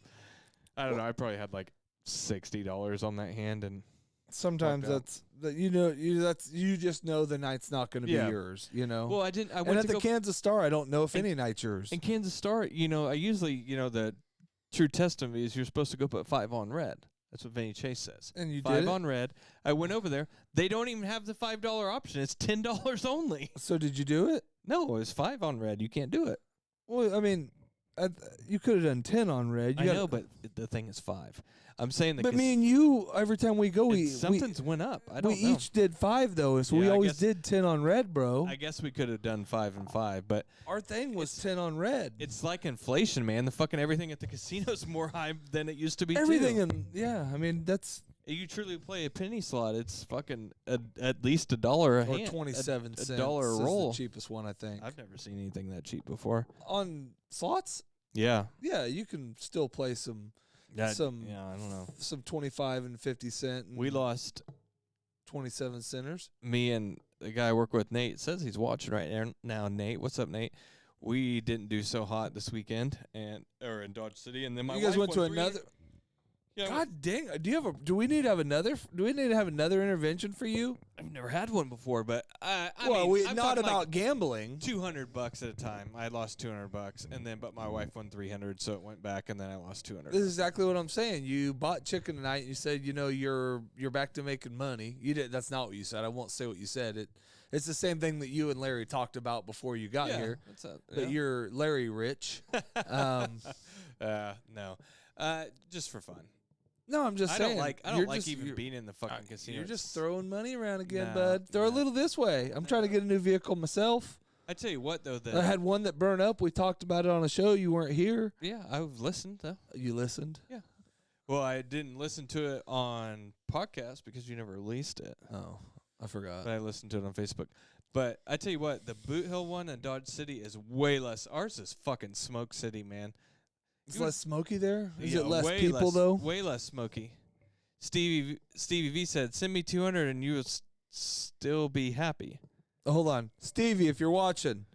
I don't know. I probably had like $60 on that hand. And sometimes you just know the night's not going to be yours, you know. Well, I didn't. I and went at to the Kansas Star, I don't know if any night's yours. in Kansas Star, I usually, the true testament is you're supposed to go put 5 on red. That's what Vinny Chase says. And you 5 did on red. I went over there. They don't even have the $5 option. It's $10 only. So did you do it? No, it was 5 on red. You can't do it. Well, I mean, you could have done 10 on red. I know, but the thing is 5. I'm saying that. But me and you, every time we go, something's went up. I don't we know. each did 5 though, so Yeah, we I always guess- did 10 on red, bro. I guess we could have done 5 and 5, but Our thing was 10 on red. it's like inflation, man. The fucking everything at the casino's more high than it used to be. Everything, too. and I mean that's You truly play a penny slot. It's fucking at least $1 a or hand. 27 cents. $1 a is roll. the cheapest one, I think. I've never seen anything that cheap before. On slots, Yeah. yeah, you can still play some Yeah, I don't know. some 25 and 50 cent. And We lost 27 centers. me and the guy I work with, Nate, says he's watching right now. Nate, what's up, Nate? We didn't do so hot this weekend, or in Dodge City, and then my You guys wife went to won another. Yeah, God dang! Do we need to have another? Do we need to have another intervention for you? I've never had one before, but I well, mean, I'm not talking about like gambling. $200 at a time. I lost $200, and then but my wife won $300, so it went back, and then I lost $200. This is exactly what I'm saying. You bought chicken tonight, and you said, you're back to making money. You did. That's not what you said. I won't say what you said. It's the same thing that you and Larry talked about before you got here. What's up? But you're Larry rich. No, just for fun. No, I'm just I saying. don't like you're even just- being in the fucking casino. You're just throwing money around again, Nah, bud. Throw a nah. little this way. I'm trying to get a new vehicle myself. I tell you what, though, I had one that burned up. We talked about it on a show. You weren't here. yeah, I've listened though. You listened. Well, I didn't listen to it on podcast because you never released it, Oh, I forgot. but I listened to it on Facebook. But I tell you what, the Boot Hill one in Dodge City is way less. Ours is fucking Smoke City, man. It's less smoky there. Is Yeah, it less way people though? Way less smoky. Stevie V said, "Send me 200 and you will still be happy." Hold on, Stevie, if you're watching,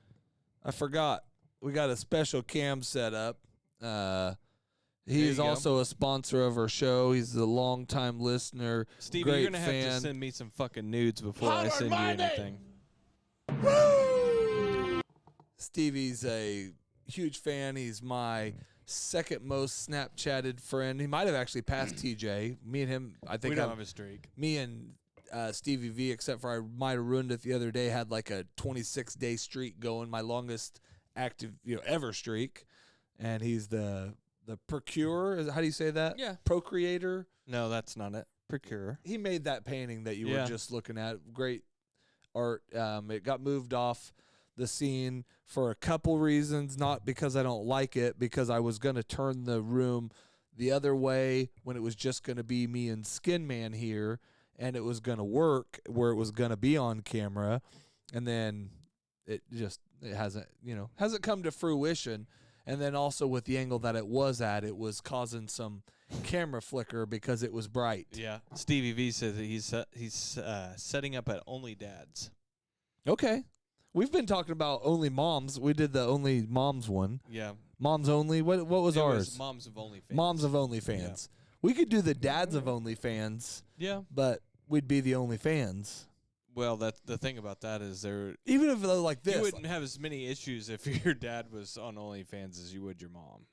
I forgot. We got a special cam set up. He There is you go. also a sponsor of our show. He's a longtime listener. Stevie, great you're gonna have fan. to send me some fucking nudes before I send you anything. Stevie's a huge fan. He's my second most Snapchatted friend. He might have actually passed TJ. Me and him, I think We don't I'm- have a streak. me and Stevie V, except for I might have ruined it the other day, had like a 26-day streak going, my longest active ever streak. And he's the procurer. How do you say that? Yeah. Procreator. No, that's not it. Procure. He made that painting that you Yeah. were just looking at. Great art. It got moved off the scene for a couple reasons, not because I don't like it, because I was going to turn the room the other way when it was just going to be me and Skinman here, and it was going to work where it was going to be on camera, and then it hasn't come to fruition. And then also with the angle that it was at, it was causing some camera flicker because it was bright. Yeah. Stevie V says that he's setting up at Only Dads. Okay. We've been talking about Only Moms. We did the Only Moms one. Yeah. Moms Only. What was It ours? was Moms of OnlyFans. Moms of OnlyFans. We could do the Dads of OnlyFans, Yeah. but we'd be the OnlyFans. Well, that's the thing about that is Even if they're like this. you wouldn't have as many issues if your dad was on OnlyFans as you would your mom.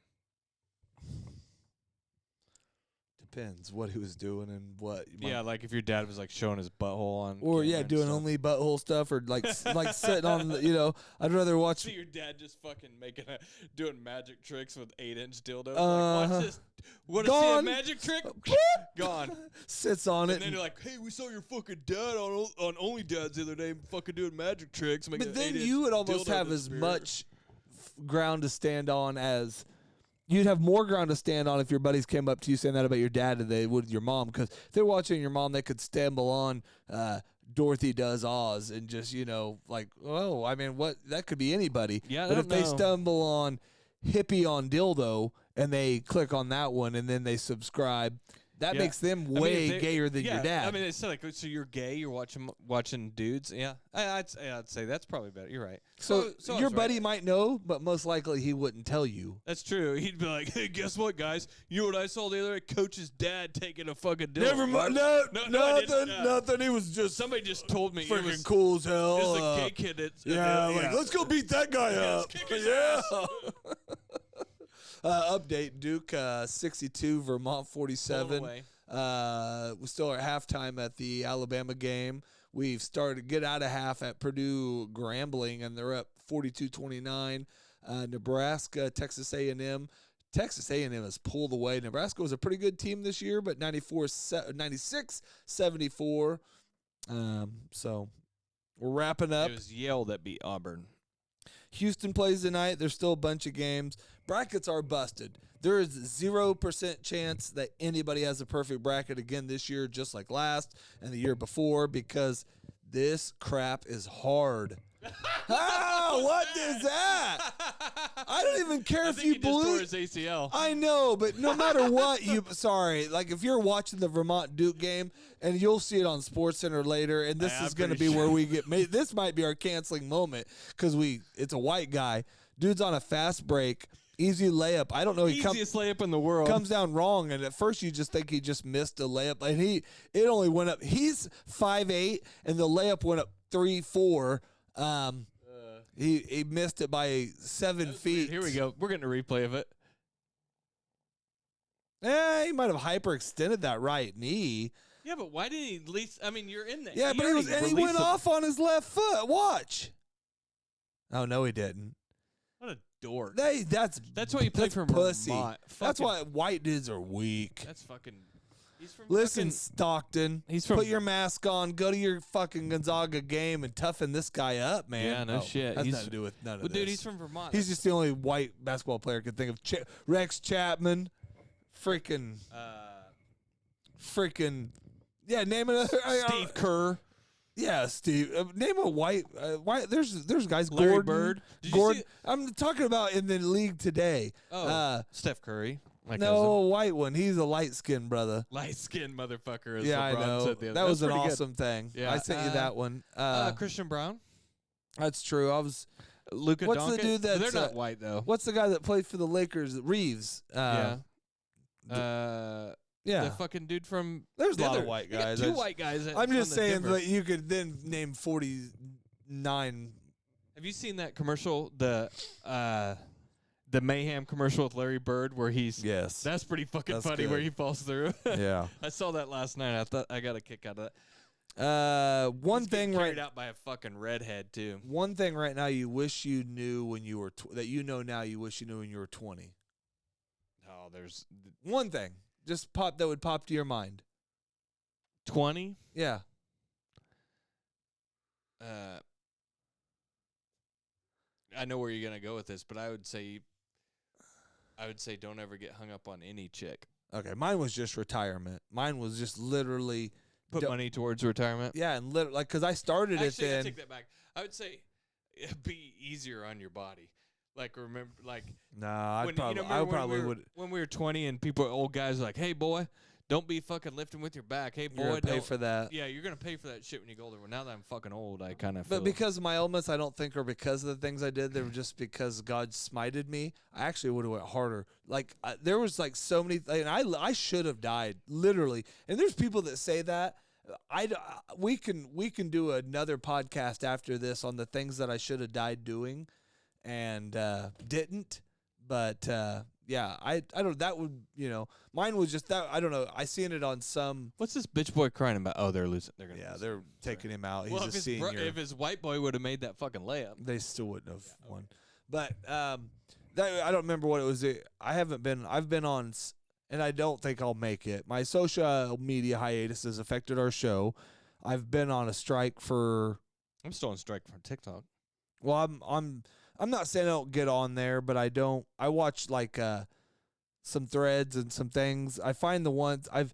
depends what he was doing and what. Yeah, like if your dad was like showing his butthole on. Or camera and doing stuff. only butthole stuff, or like like sitting on the, I'd rather watch. See your dad just fucking doing magic tricks with 8-inch dildos. Uh-huh. Like, watch this. Want to see a Gone. magic trick? Gone. Sits on it. And then you're like, hey, we saw your fucking dad on Only Dads the other day fucking doing magic tricks. Making But then an 8-inch you would almost dildo have as disappear. much ground to stand on as you'd have more ground to stand on if your buddies came up to you saying that about your dad than they would your mom. Because if they're watching your mom, they could stumble on Dorothy Does Oz and just, like, oh, I mean, what? That could be anybody. Yeah, I but don't if they know. stumble on Hippie on Dildo and they click on that one and then they subscribe, that makes them way gayer than your dad. I mean, it's like, so you're gay, you're watching dudes. Yeah, I'd say that's probably better. You're right. So I your was buddy right. might know, but most likely he wouldn't tell you. That's true. He'd be like, hey, guess what, guys? You know what I saw the other day? Coach's dad taking a fucking dildo. Never mind. No, I nothing. didn't. Nothing. He was just Somebody just told me. freaking It was, cool as hell. It was a gay kid. Let's go beat that guy up. kick his Yeah. Update: Duke 62, Vermont 47. away. We still are at halftime at the Alabama game. We've started to get out of half at Purdue Grambling, and they're up 42-29. Nebraska, Texas A&M. Texas A&M has pulled away. Nebraska was a pretty good team this year, but 96-74. So we're wrapping up. It was Yale that beat Auburn. Houston plays tonight. There's still a bunch of games. Brackets are busted. There is 0% chance that anybody has a perfect bracket again this year, just like last and the year before, because this crap is hard. What is that? I don't even care if you he just tore blew. his ACL. I know, but no matter what, like if you're watching the Vermont Duke game, and you'll see it on SportsCenter later, and this I'm is going to pretty be where we get made. This might be our canceling moment because it's a white guy. Dude's on a fast break, easy layup. I don't know. Easiest layup in the world. Comes down wrong, and at first you just think he just missed a layup, and it only went up. He's 5'8", and the layup went up 3'4". He missed it by 7 feet. Here we go. We're getting a replay of it. He might have hyperextended that right knee. Yeah, but why didn't he at least? I mean, you're in there. Yeah, but he went off on his left foot. Watch. Oh no, he didn't. What a dork. That's why you play for pussy. Vermont. That's Fucking- why white dudes are weak. That's fucking. He's from Listen, fucking, Stockton. He's from- Put your mask on. Go to your fucking Gonzaga game and toughen this guy up, man. Yeah, no shit. Has He's- nothing to do with none of Well, this. dude, he's from Vermont. He's just the only white basketball player I could think of. Rex Chapman. Freaking. Yeah, name another. Steve Kerr. Yeah, Steve. Name a white. There's guys. Larry Gordon. Bird. Did you Gordon. see- I'm talking about in the league today. Oh, Steph Curry. My No, cousin. white one. He's a light skinned brother. Light skinned motherfucker. As Yeah, LeBron I know. Said the other. That was an pretty good. awesome thing. Yeah, I sent you that one. Christian Brown. That's true. I was. Luka What's Doncic. the dude that's They're not white though. What's the guy that played for the Lakers? Reeves. Yeah. Yeah. The fucking dude from. There's a the lot of other- white you got guys. two white guys. I'm just on the saying Denver. that you could then name 49. Have you seen that commercial? The Mayhem commercial with Larry Bird, where he's. Yes. That's pretty fucking That's funny. good. Where he falls through. Yeah. I saw that last night. I thought I got a kick out of that. One He's thing getting carried right. out by a fucking redhead too. One thing right now you wish you knew when you were that you know now you wish you knew when you were 20. Oh, there's One thing just that would pop to your mind. 20. Yeah. I know where you're gonna go with this, but I would say don't ever get hung up on any chick. Okay. Mine was just retirement. Mine was just literally Put money towards retirement. Yeah, and like because I started Actually, it I then. take that back. I would say it'd be easier on your body. Like remember, like Nah, when, I remember probably when would. when we were 20 and people, old guys, were like, "Hey boy, don't be fucking lifting with your back. Hey boy, You're gonna pay don't-" for that. Yeah, you're gonna pay for that shit when you get older. Well, now that I'm fucking old, I kind of. But because of my ailments, I don't think are because of the things I did. They were just because God smited me. I actually would have went harder. Like there was like so many. And I should have died literally. And there's people that say that. We can do another podcast after this on the things that I should have died doing, and didn't. But yeah, I don't. That would mine was just that. I don't know. I seen it on some. What's this bitch boy crying about? Oh, they're losing. They're gonna. Yeah, lose. they're taking him out. He's Well, a if his, senior. if his white boy would have made that fucking layup, they still wouldn't have won. But that I don't remember what it was. I haven't been. I've been on, and I don't think I'll make it. My social media hiatus has affected our show. I've been on a strike for. I'm still on strike from TikTok. Well, I'm not saying I don't get on there, but I don't. I watch like some threads and some things. I find the ones I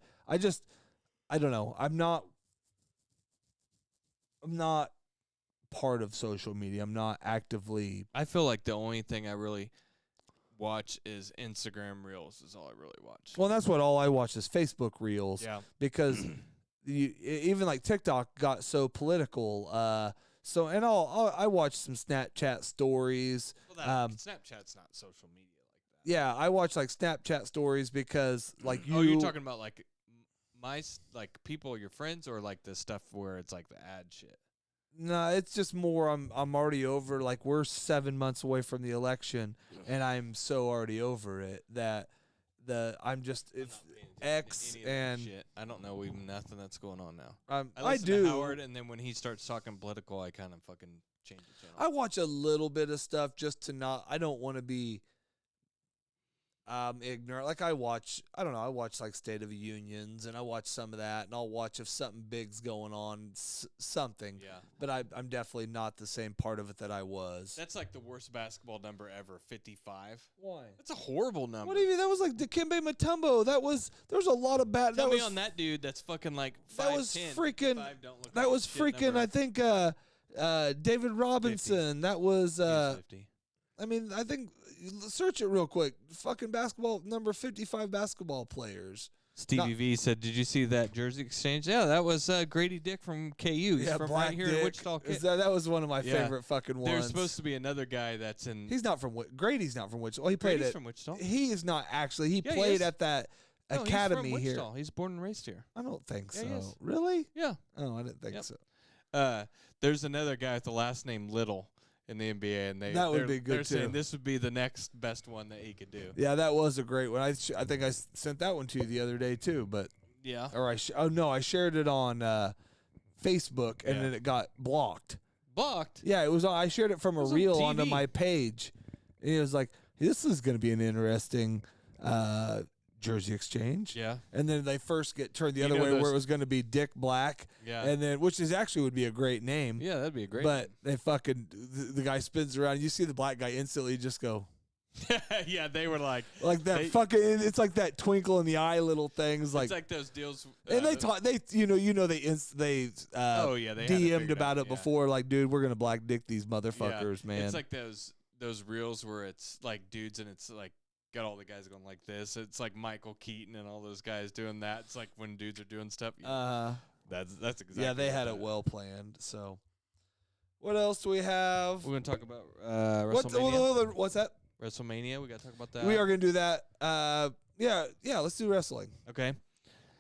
don't know. I'm not part of social media. I'm not actively. I feel like the only thing I really watch is Instagram Reels. Is all I really watch. Well, that's what all I watch is Facebook Reels. Yeah. Because even like TikTok got so political. So and I watch some Snapchat stories. Well, Snapchat's not social media like that. Yeah, I watch like Snapchat stories because like you. Oh, you're talking about like like people, your friends, or like the stuff where it's like the ad shit. No, it's just more. I'm already over. Like we're 7 months away from the election, and I'm so already over it that I'm just if X and shit. I don't know even nothing that's going on now. I listen do. to Howard, and then when he starts talking political, I kind of fucking change the channel. I watch a little bit of stuff just to not. I don't want to be ignorant. Like I watch like State of the Unions, and I watch some of that, and I'll watch if something big's going on, something. Yeah. But I'm definitely not the same part of it that I was. That's like the worst basketball number ever, 55. Why? That's a horrible number. What do you mean? That was like Dikembe Mutombo. There was a lot of bad. Tell me on that dude that's fucking like 5'10". That was freaking. 55 don't look That like was a shit freaking. number. I think David Robinson. 50. That was. 50. I mean, I think search it real quick. Fucking basketball number 55 basketball players. Stevie V said, "Did you see that jersey exchange? Yeah, that was Grady Dick from KU. He's from Black right here Dick. in Wichita. That was one of my Yeah. favorite fucking ones. There's supposed to be another guy that's in. He's not from Grady's not from Wichita. Oh, he played Grady's at. from Wichita. He is not actually. He Yeah, he played is. at that No, academy he's from here. Wichita. He's born and raised here. I don't think Yeah, so. he is. Really? Yeah. Oh, I didn't think Yep. so. There's another guy with the last name Little in the NBA, and That would be good, they're saying too. this would be the next best one that he could do. Yeah, that was a great one. I think I sent that one to you the other day too, but Yeah. or I shared it on Facebook and Yeah. then it got blocked. Blocked. Yeah, it was. I shared it from a was on reel onto TV. my page. And it was like, this is going to be an interesting jersey exchange. Yeah. And then they first get turned the You other know way those- where it was going to be Dick Black. Yeah. And then, which is actually would be a great name. Yeah, that'd be a great. But they fucking, the guy spins around. You see the black guy instantly just go. Yeah, they were like Like that fucking, it's like that twinkle in the eye little things. Like, it's like those deals. and they talk, they they Oh, yeah, they had it DM'd figured about out, it yeah. before. Like, dude, we're gonna black dick these motherfuckers, man. It's like those reels where it's like dudes and it's like got all the guys going like this. It's like Michael Keaton and all those guys doing that. It's like when dudes are doing stuff. That's exactly. Yeah, they what had that it is. well planned. So, what else do we have? We're gonna talk about What's WrestleMania. what's that? WrestleMania. We gotta talk about that. We are gonna do that. Yeah. Let's do wrestling. Okay.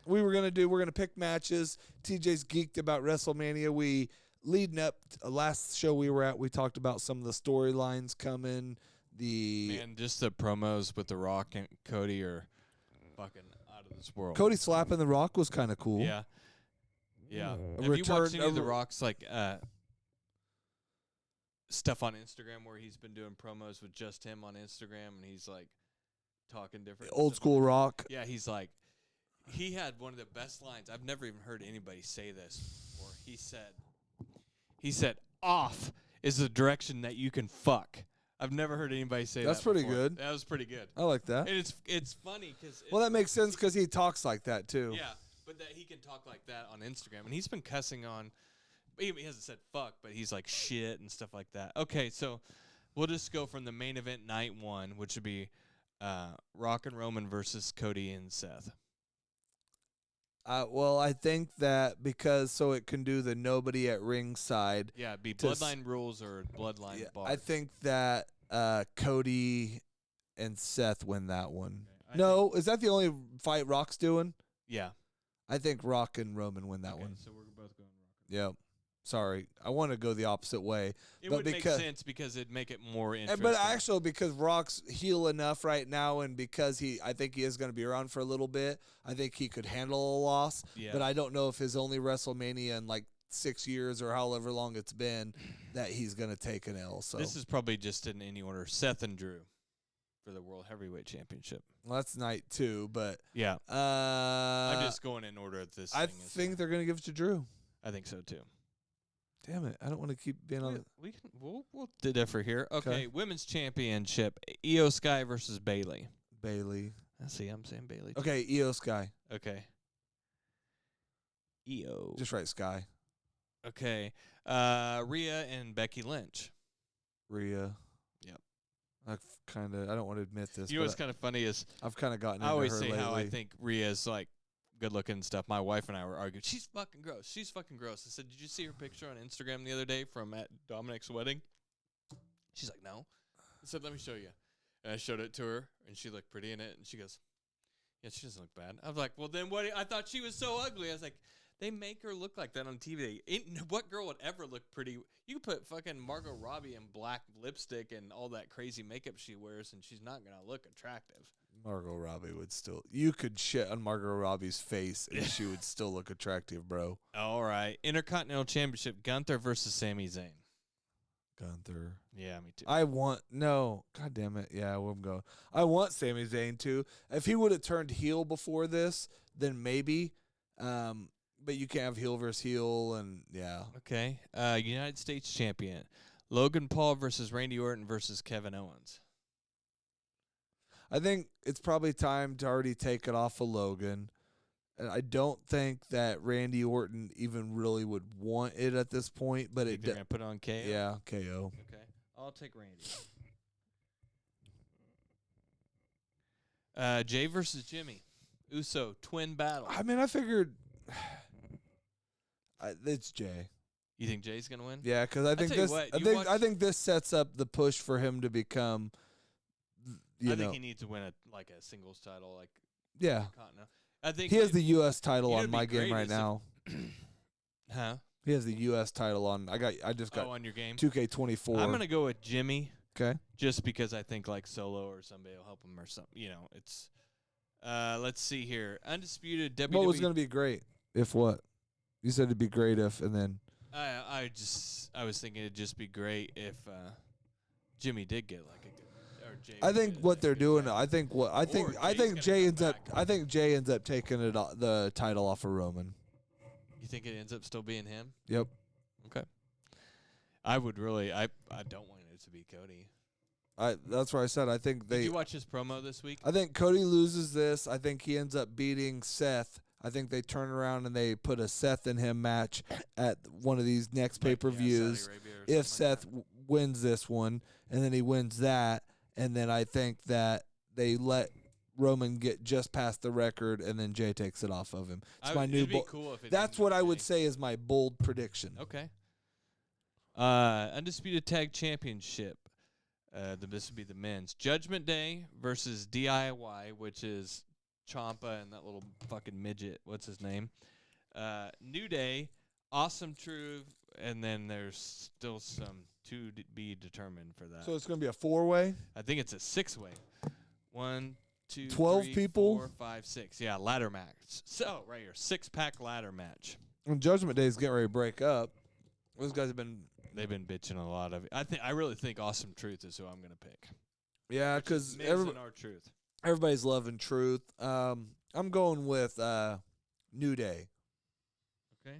We're gonna pick matches. TJ's geeked about WrestleMania. We leading up to last show we were at. We talked about some of the storylines coming. Man, just the promos with The Rock and Cody are fucking out of this world. Cody slapping The Rock was kind of cool. Yeah. Yeah. A Have you watched return- any of The a- Rock's like stuff on Instagram where he's been doing promos with just him on Instagram and he's like talking different Old stuff. school Rock. Yeah, he's like he had one of the best lines. I've never even heard anybody say this before. He said off is the direction that you can fuck. I've never heard anybody say that. That's pretty before. good. That was pretty good. I like that. And it's funny because Well, that makes sense because he talks like that too. yeah, but that he can talk like that on Instagram, and he's been cussing on. He hasn't said fuck, but he's like shit and stuff like that. Okay, so we'll just go from the main event night one, which would be Rock and Roman versus Cody and Seth. Well, I think that because so it can do the nobody at ringside. Yeah, it'd be to s- bloodline rules or bloodline Yeah, bars. I think that Cody and Seth win that one. I No, is that the only fight Rock's doing? Yeah. I think Rock and Roman win that Okay, one. so we're both going Rock. Yep. Sorry, I want to go the opposite way. It but would make sense because it'd make it more interesting. But actually, because Rock's heel enough right now, and because I think he is going to be around for a little bit, I think he could handle a loss. Yeah. But I don't know if his only WrestleMania in like 6 years or however long it's been that he's going to take an L. So this is probably just in any order. Seth and Drew for the World Heavyweight Championship. Well, that's night 2, but yeah, I'm just going in order of this. I think they're going to give it to Drew. I think so too. Damn it! I don't want to keep being on. We'll differ here. Okay, Women's Championship: Io Sky versus Bailey. Bailey. See, I'm saying Bailey. Too. Okay, Io Sky. Okay. Io. Just write Sky. Okay. Rhea and Becky Lynch. Rhea. Yep. I don't want to admit this. You know what's kind of funny is I've kind of gotten. I always into her say lately. how I think Rhea's like good looking and stuff. My wife and I were arguing. She's fucking gross. She's fucking gross. I said, did you see her picture on Instagram the other day from at Dominic's wedding? She's like, no. I said, let me show you. And I showed it to her, and she looked pretty in it, and she goes, yeah, she doesn't look bad. I was like, well, then what? I thought she was so ugly. I was like, they make her look like that on TV. What girl would ever look pretty? You could put fucking Margot Robbie in black lipstick and all that crazy makeup she wears, and she's not going to look attractive. Margot Robbie would still. You could shit on Margot Robbie's face, and she would still look attractive, bro. All right. Intercontinental Championship, Gunther versus Sami Zayn. Gunther. Yeah, me too. God damn it. Yeah, I'm going. I want Sami Zayn too. If he would have turned heel before this, then maybe. But you can't have heel versus heel, and yeah. Okay. United States Champion, Logan Paul versus Randy Orton versus Kevin Owens. I think it's probably time to already take it off of Logan. And I don't think that Randy Orton even really would want it at this point. But They're going to put it on KO? Yeah, KO. Okay. I'll take Randy. Jay versus Jimmy. Uso, twin battle. I mean, I figured it's Jay. You think Jay's going to win? Yeah, because I think this. I think this sets up the push for him to become. I think he needs to win a singles title, yeah. I think he has the U.S. title on my game right now. Huh? He has the U.S. title on. I just got on your game 2K24. I'm gonna go with Jimmy. Okay. Just because I think Solo or somebody will help him or something. It's. Let's see here. Undisputed WWE. What was gonna be great if what? You said it'd be great if, and then. I was thinking it'd just be great if Jimmy did get a good. I think what they're doing. I think Jay ends up taking the title off of Roman. You think it ends up still being him? Yep. Okay. I would really. I don't want it to be Cody. That's where I said I think they. Did you watch his promo this week? I think Cody loses this. I think he ends up beating Seth. I think they turn around and they put a Seth and him match at one of these next pay-per-views. If Seth wins this one, and then he wins that. And then I think that they let Roman get just past the record, and then Jay takes it off of him. It's my new. Cool if that's what I would say is my bold prediction. Okay. Undisputed Tag Championship. This would be the men's Judgment Day versus DIY, which is Ciampa and that little fucking midget. What's his name? New Day, Awesome Truth, and then there's still some to be determined for that. So it's going to be a 4-way? I think it's a 6-way. 1, 2, 12 3, people? 4, 5, 6. Yeah, ladder match. So, right here, 6-pack ladder match. When Judgment Day is getting ready to break up, those guys have been... They've been bitching a lot of it. I really think Awesome Truth is who I'm going to pick. Yeah, because everybody's loving Truth. I'm going with New Day. Okay.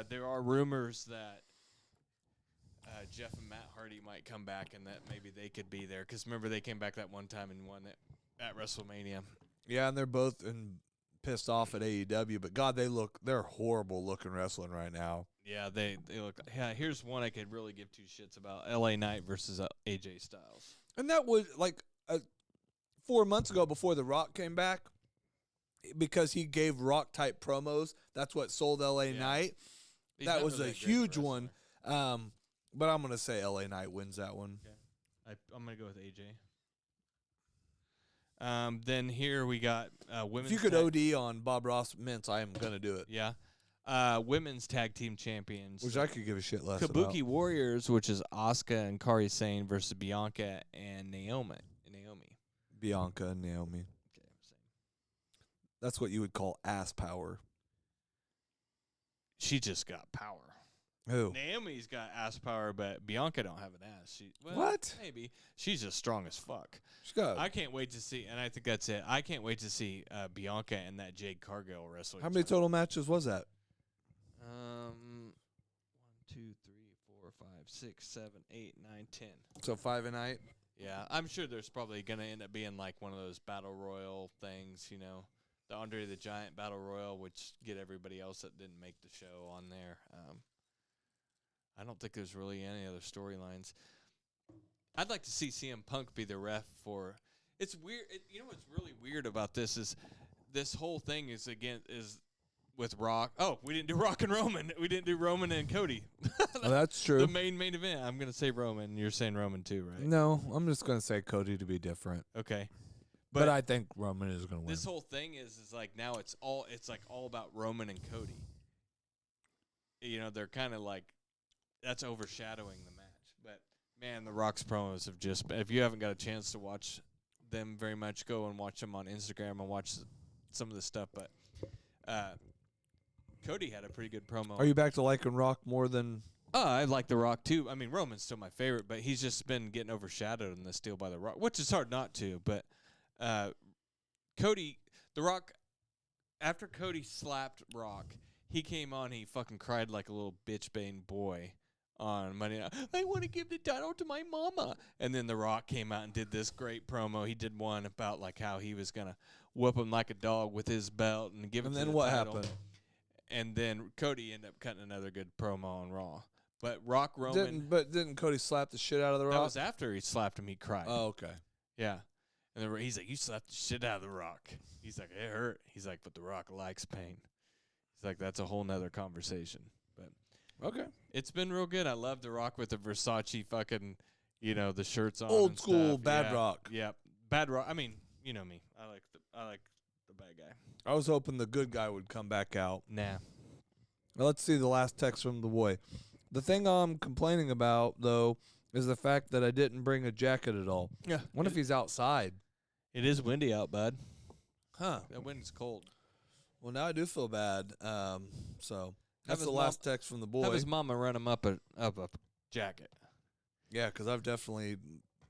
There are rumors that Jeff and Matt Hardy might come back and that maybe they could be there. Because remember, they came back that one time and won it at WrestleMania. Yeah, and they're both pissed off at AEW. But, God, they're horrible looking wrestling right now. Yeah, they look. Yeah, here's one I could really give two shits about: LA Knight versus AJ Styles. And that was 4 months ago before The Rock came back, because he gave Rock type promos. That's what sold LA Knight. That was a huge one. But I'm going to say LA Knight wins that one. Okay. I'm going to go with AJ. Then here we got women's. If you could OD on Bob Ross mints, I am going to do it. Yeah. Women's tag team champions. Which I could give a shit less Kabuki about. Warriors, which is Asuka and Kairi Sane versus Bianca and Naomi. Bianca and Naomi. Okay, same. That's what you would call ass power. She just got power. Who? Naomi's got ass power, but Bianca don't have an ass. What? Maybe. She's just strong as fuck. She's got. I can't wait to see, and I think that's it. I can't wait to see Bianca and that Jade Cargill wrestle. How many total matches was that? 1, 2, 3, 4, 5, 6, 7, 8, 9, 10. So 5 a night. Yeah, I'm sure there's probably gonna end up being like one of those battle royal things, you know, the Andre the Giant battle royal, which get everybody else that didn't make the show on there. I don't think there's really any other storylines. I'd like to see CM Punk be the ref for. It's weird. You know what's really weird about this is this whole thing is with Rock. Oh, we didn't do Rock and Roman. We didn't do Roman and Cody. Oh, that's true. The main event. I'm gonna say Roman. You're saying Roman too, right? No, I'm just gonna say Cody to be different. Okay. But I think Roman is gonna win. This whole thing is like now it's all about Roman and Cody. You know, they're kind of like that's overshadowing the match. But man, the Rock's promos have just. If you haven't got a chance to watch them very much, go and watch them on Instagram and watch some of the stuff. But Cody had a pretty good promo. Are you back to liking Rock more than? I like The Rock too. I mean, Roman's still my favorite, but he's just been getting overshadowed in this deal by The Rock, which is hard not to. But Cody, The Rock, after Cody slapped Rock, he came on. He fucking cried like a little bitch-bane boy on Monday Night. I want to give the title to my mama. And then The Rock came out and did this great promo. He did one about like how he was gonna whoop him like a dog with his belt and give him. And to then the what title. happened? And then Cody ended up cutting another good promo on Raw. But Rock Roman. Didn't Cody slap the shit out of the Rock? That was after he slapped him. He cried. Oh, okay. Yeah. And then he's like, you slapped the shit out of The Rock. He's like, it hurt. He's like, but The Rock likes pain. He's like, that's a whole nother conversation. But okay, it's been real good. I love The Rock with the Versace fucking, you know, the shirts on. Old and school stuff. Bad Yeah. Rock. Yeah, Bad Rock. I mean, you know me. I like the bad guy. I was hoping the good guy would come back out. Nah. Well, let's see the last text from the boy. The thing I'm complaining about, though, is the fact that I didn't bring a jacket at all. Yeah. What if he's outside? It is windy out, bud. Huh. That wind's cold. Well, now I do feel bad. So that's his the last text from the boy. Have his mama run him up a jacket. Yeah, because I've definitely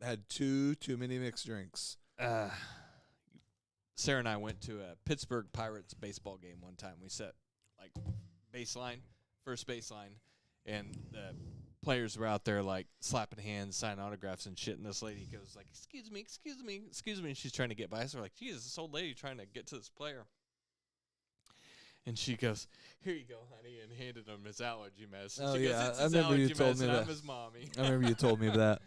had too many mixed drinks. Sarah and I went to a Pittsburgh Pirates baseball game one time. We set like first baseline, and the players were out there like slapping hands, signing autographs and shit. And this lady goes like, "Excuse me, excuse me, excuse me." And she's trying to get by us. We're like, "Jesus, this old lady trying to get to this player." And she goes, "Here you go, honey," and handed him his allergy medicine. Oh, she yeah, goes, "It's I his remember you allergy told me medicine. I'm that. his mommy." I remember you told me that.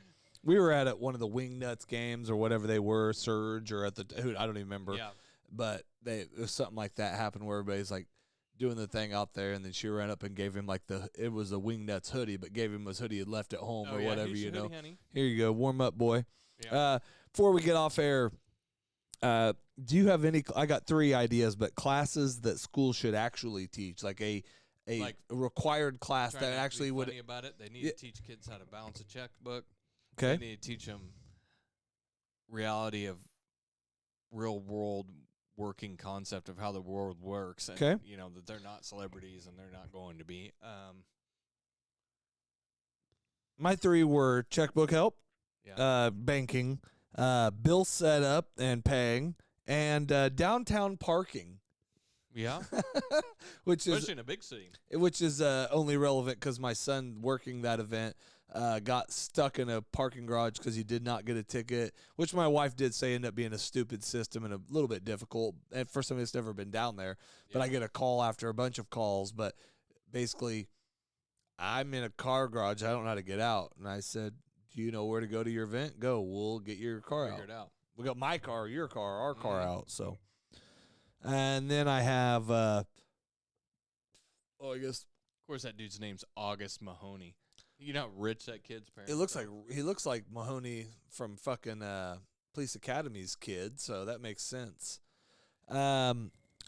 We were at one of the Wing Nuts games or whatever they were, Surge or at the I don't even remember. Yeah. But it was something like that happened where everybody's like doing the thing out there, and then she ran up and gave him like it was a Wing Nuts hoodie, but gave him his hoodie he'd left at home Oh, or yeah, whatever, here's you your know. hoodie, honey. Here you go, warm up, boy. Yeah. Before we get off air, do you have any? I got 3 ideas, but classes that schools should actually teach, like a Like required class Trying that not to be actually would. funny about it. They need to teach kids how to balance a checkbook. Okay. They need to teach them reality of real world working concept of how the world works. And, Okay. you know, that they're not celebrities and they're not going to be. My 3 were checkbook help, Yeah. banking, bill setup and paying, and downtown parking. Yeah. which is Especially in a big city. only relevant because my son working that event got stuck in a parking garage because he did not get a ticket, which my wife did say ended up being a stupid system and a little bit difficult for somebody that's never been down there. But I get a call after a bunch of calls, but basically I'm in a car garage. I don't know how to get out. And I said, do you know where to go to your event? Go. We'll get your car Figure it out. We got my car, your car, our car out. So, and then I have, I guess Of course, that dude's name's August Mahoney. You know how rich that kid's parents it looks are? like he looks like Mahoney from fucking Police Academy's kid. So that makes sense.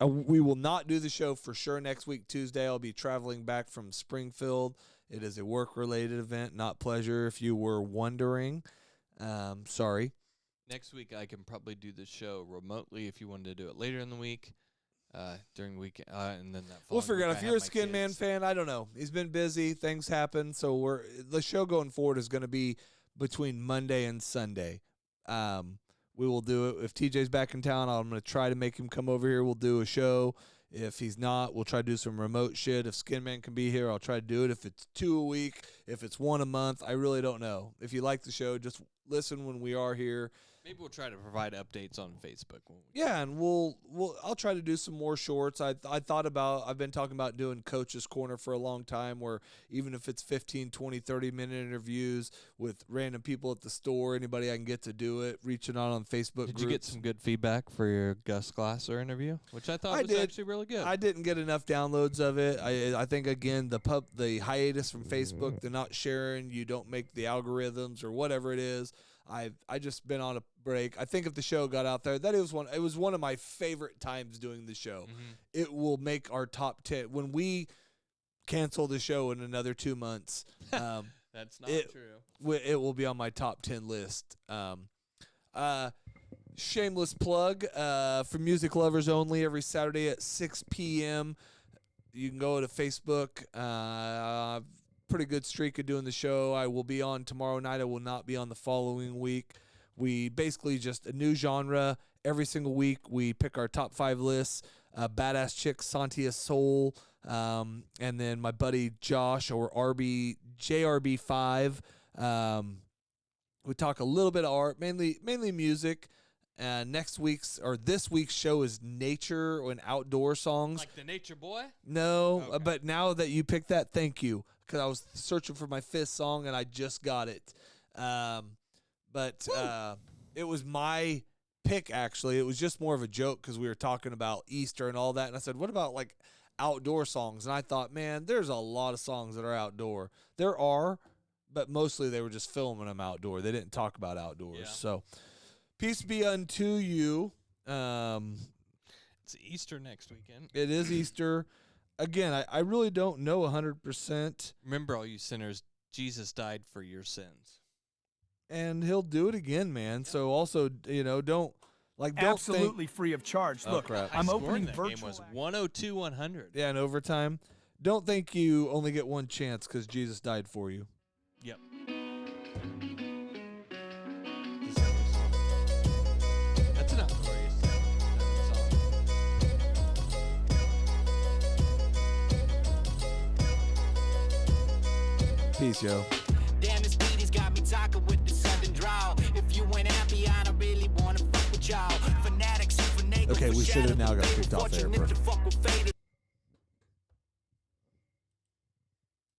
We will not do the show for sure next week, Tuesday. I'll be traveling back from Springfield. It is a work-related event, not pleasure, if you were wondering. Sorry. Next week, I can probably do the show remotely if you wanted to do it later in the week, during the week, and then that. We'll figure following it out. week, If I you're a have my Skinman kids. fan, I don't know. He's been busy. Things happen. So the show going forward is going to be between Monday and Sunday. We will do it. If TJ's back in town, I'm going to try to make him come over here. We'll do a show. If he's not, we'll try to do some remote shit. If Skinman can be here, I'll try to do it. If it's 2 a week, if it's 1 a month, I really don't know. If you like the show, just listen when we are here. Maybe we'll try to provide updates on Facebook. Yeah, and I'll try to do some more shorts. I've been talking about doing Coach's Corner for a long time, where even if it's 15, 20, 30-minute interviews with random people at the store, anybody I can get to do it, reaching out on Facebook Did groups. you get some good feedback for your Gus Glasser interview, which I thought was actually really good? I didn't get enough downloads of it. I think, again, the hiatus from Facebook, the not sharing, you don't make the algorithms or whatever it is. I just been on a break. I think if the show got out there, it was one of my favorite times doing the show. Mm-hmm. It will make our top 10 when we cancel the show in another 2 months. That's not true. It will be on my top 10 list. Shameless plug for music lovers only every Saturday at 6 p.m. You can go to Facebook. Pretty good streak of doing the show. I will be on tomorrow night. I will not be on the following week. We basically just a new genre. Every single week we pick our top 5 lists. Badass Chick, Santia Soul, and then my buddy Josh or JRB5. We talk a little bit of art, mainly music. This week's show is nature and outdoor songs. Like the Nature Boy? No, Okay. but now that you picked that, thank you. Because I was searching for my 5th song, and I just got it. It was my pick, actually. It was just more of a joke because we were talking about Easter and all that. And I said, what about, like, outdoor songs? And I thought, man, there's a lot of songs that are outdoor. There are, but mostly they were just filming them outdoor. They didn't talk about outdoors. Yeah. So, peace be unto you. It's Easter next weekend. It is Easter. Again, I really don't know 100%. Remember, all you sinners, Jesus died for your sins. And he'll do it again, man. Yeah. So also, don't absolutely free of charge. Oh, Look, crap. I'm opening that virtual. Game was 102-100. Yeah, in overtime. Don't think you only get one chance because Jesus died for you. Yep. That's enough. Peace, yo. Damn, this beat has got me talking with the southern drawl. If you ain't happy, I don't really wanna fuck with y'all. Fanatics, Okay, we should have now got kicked off there, bro.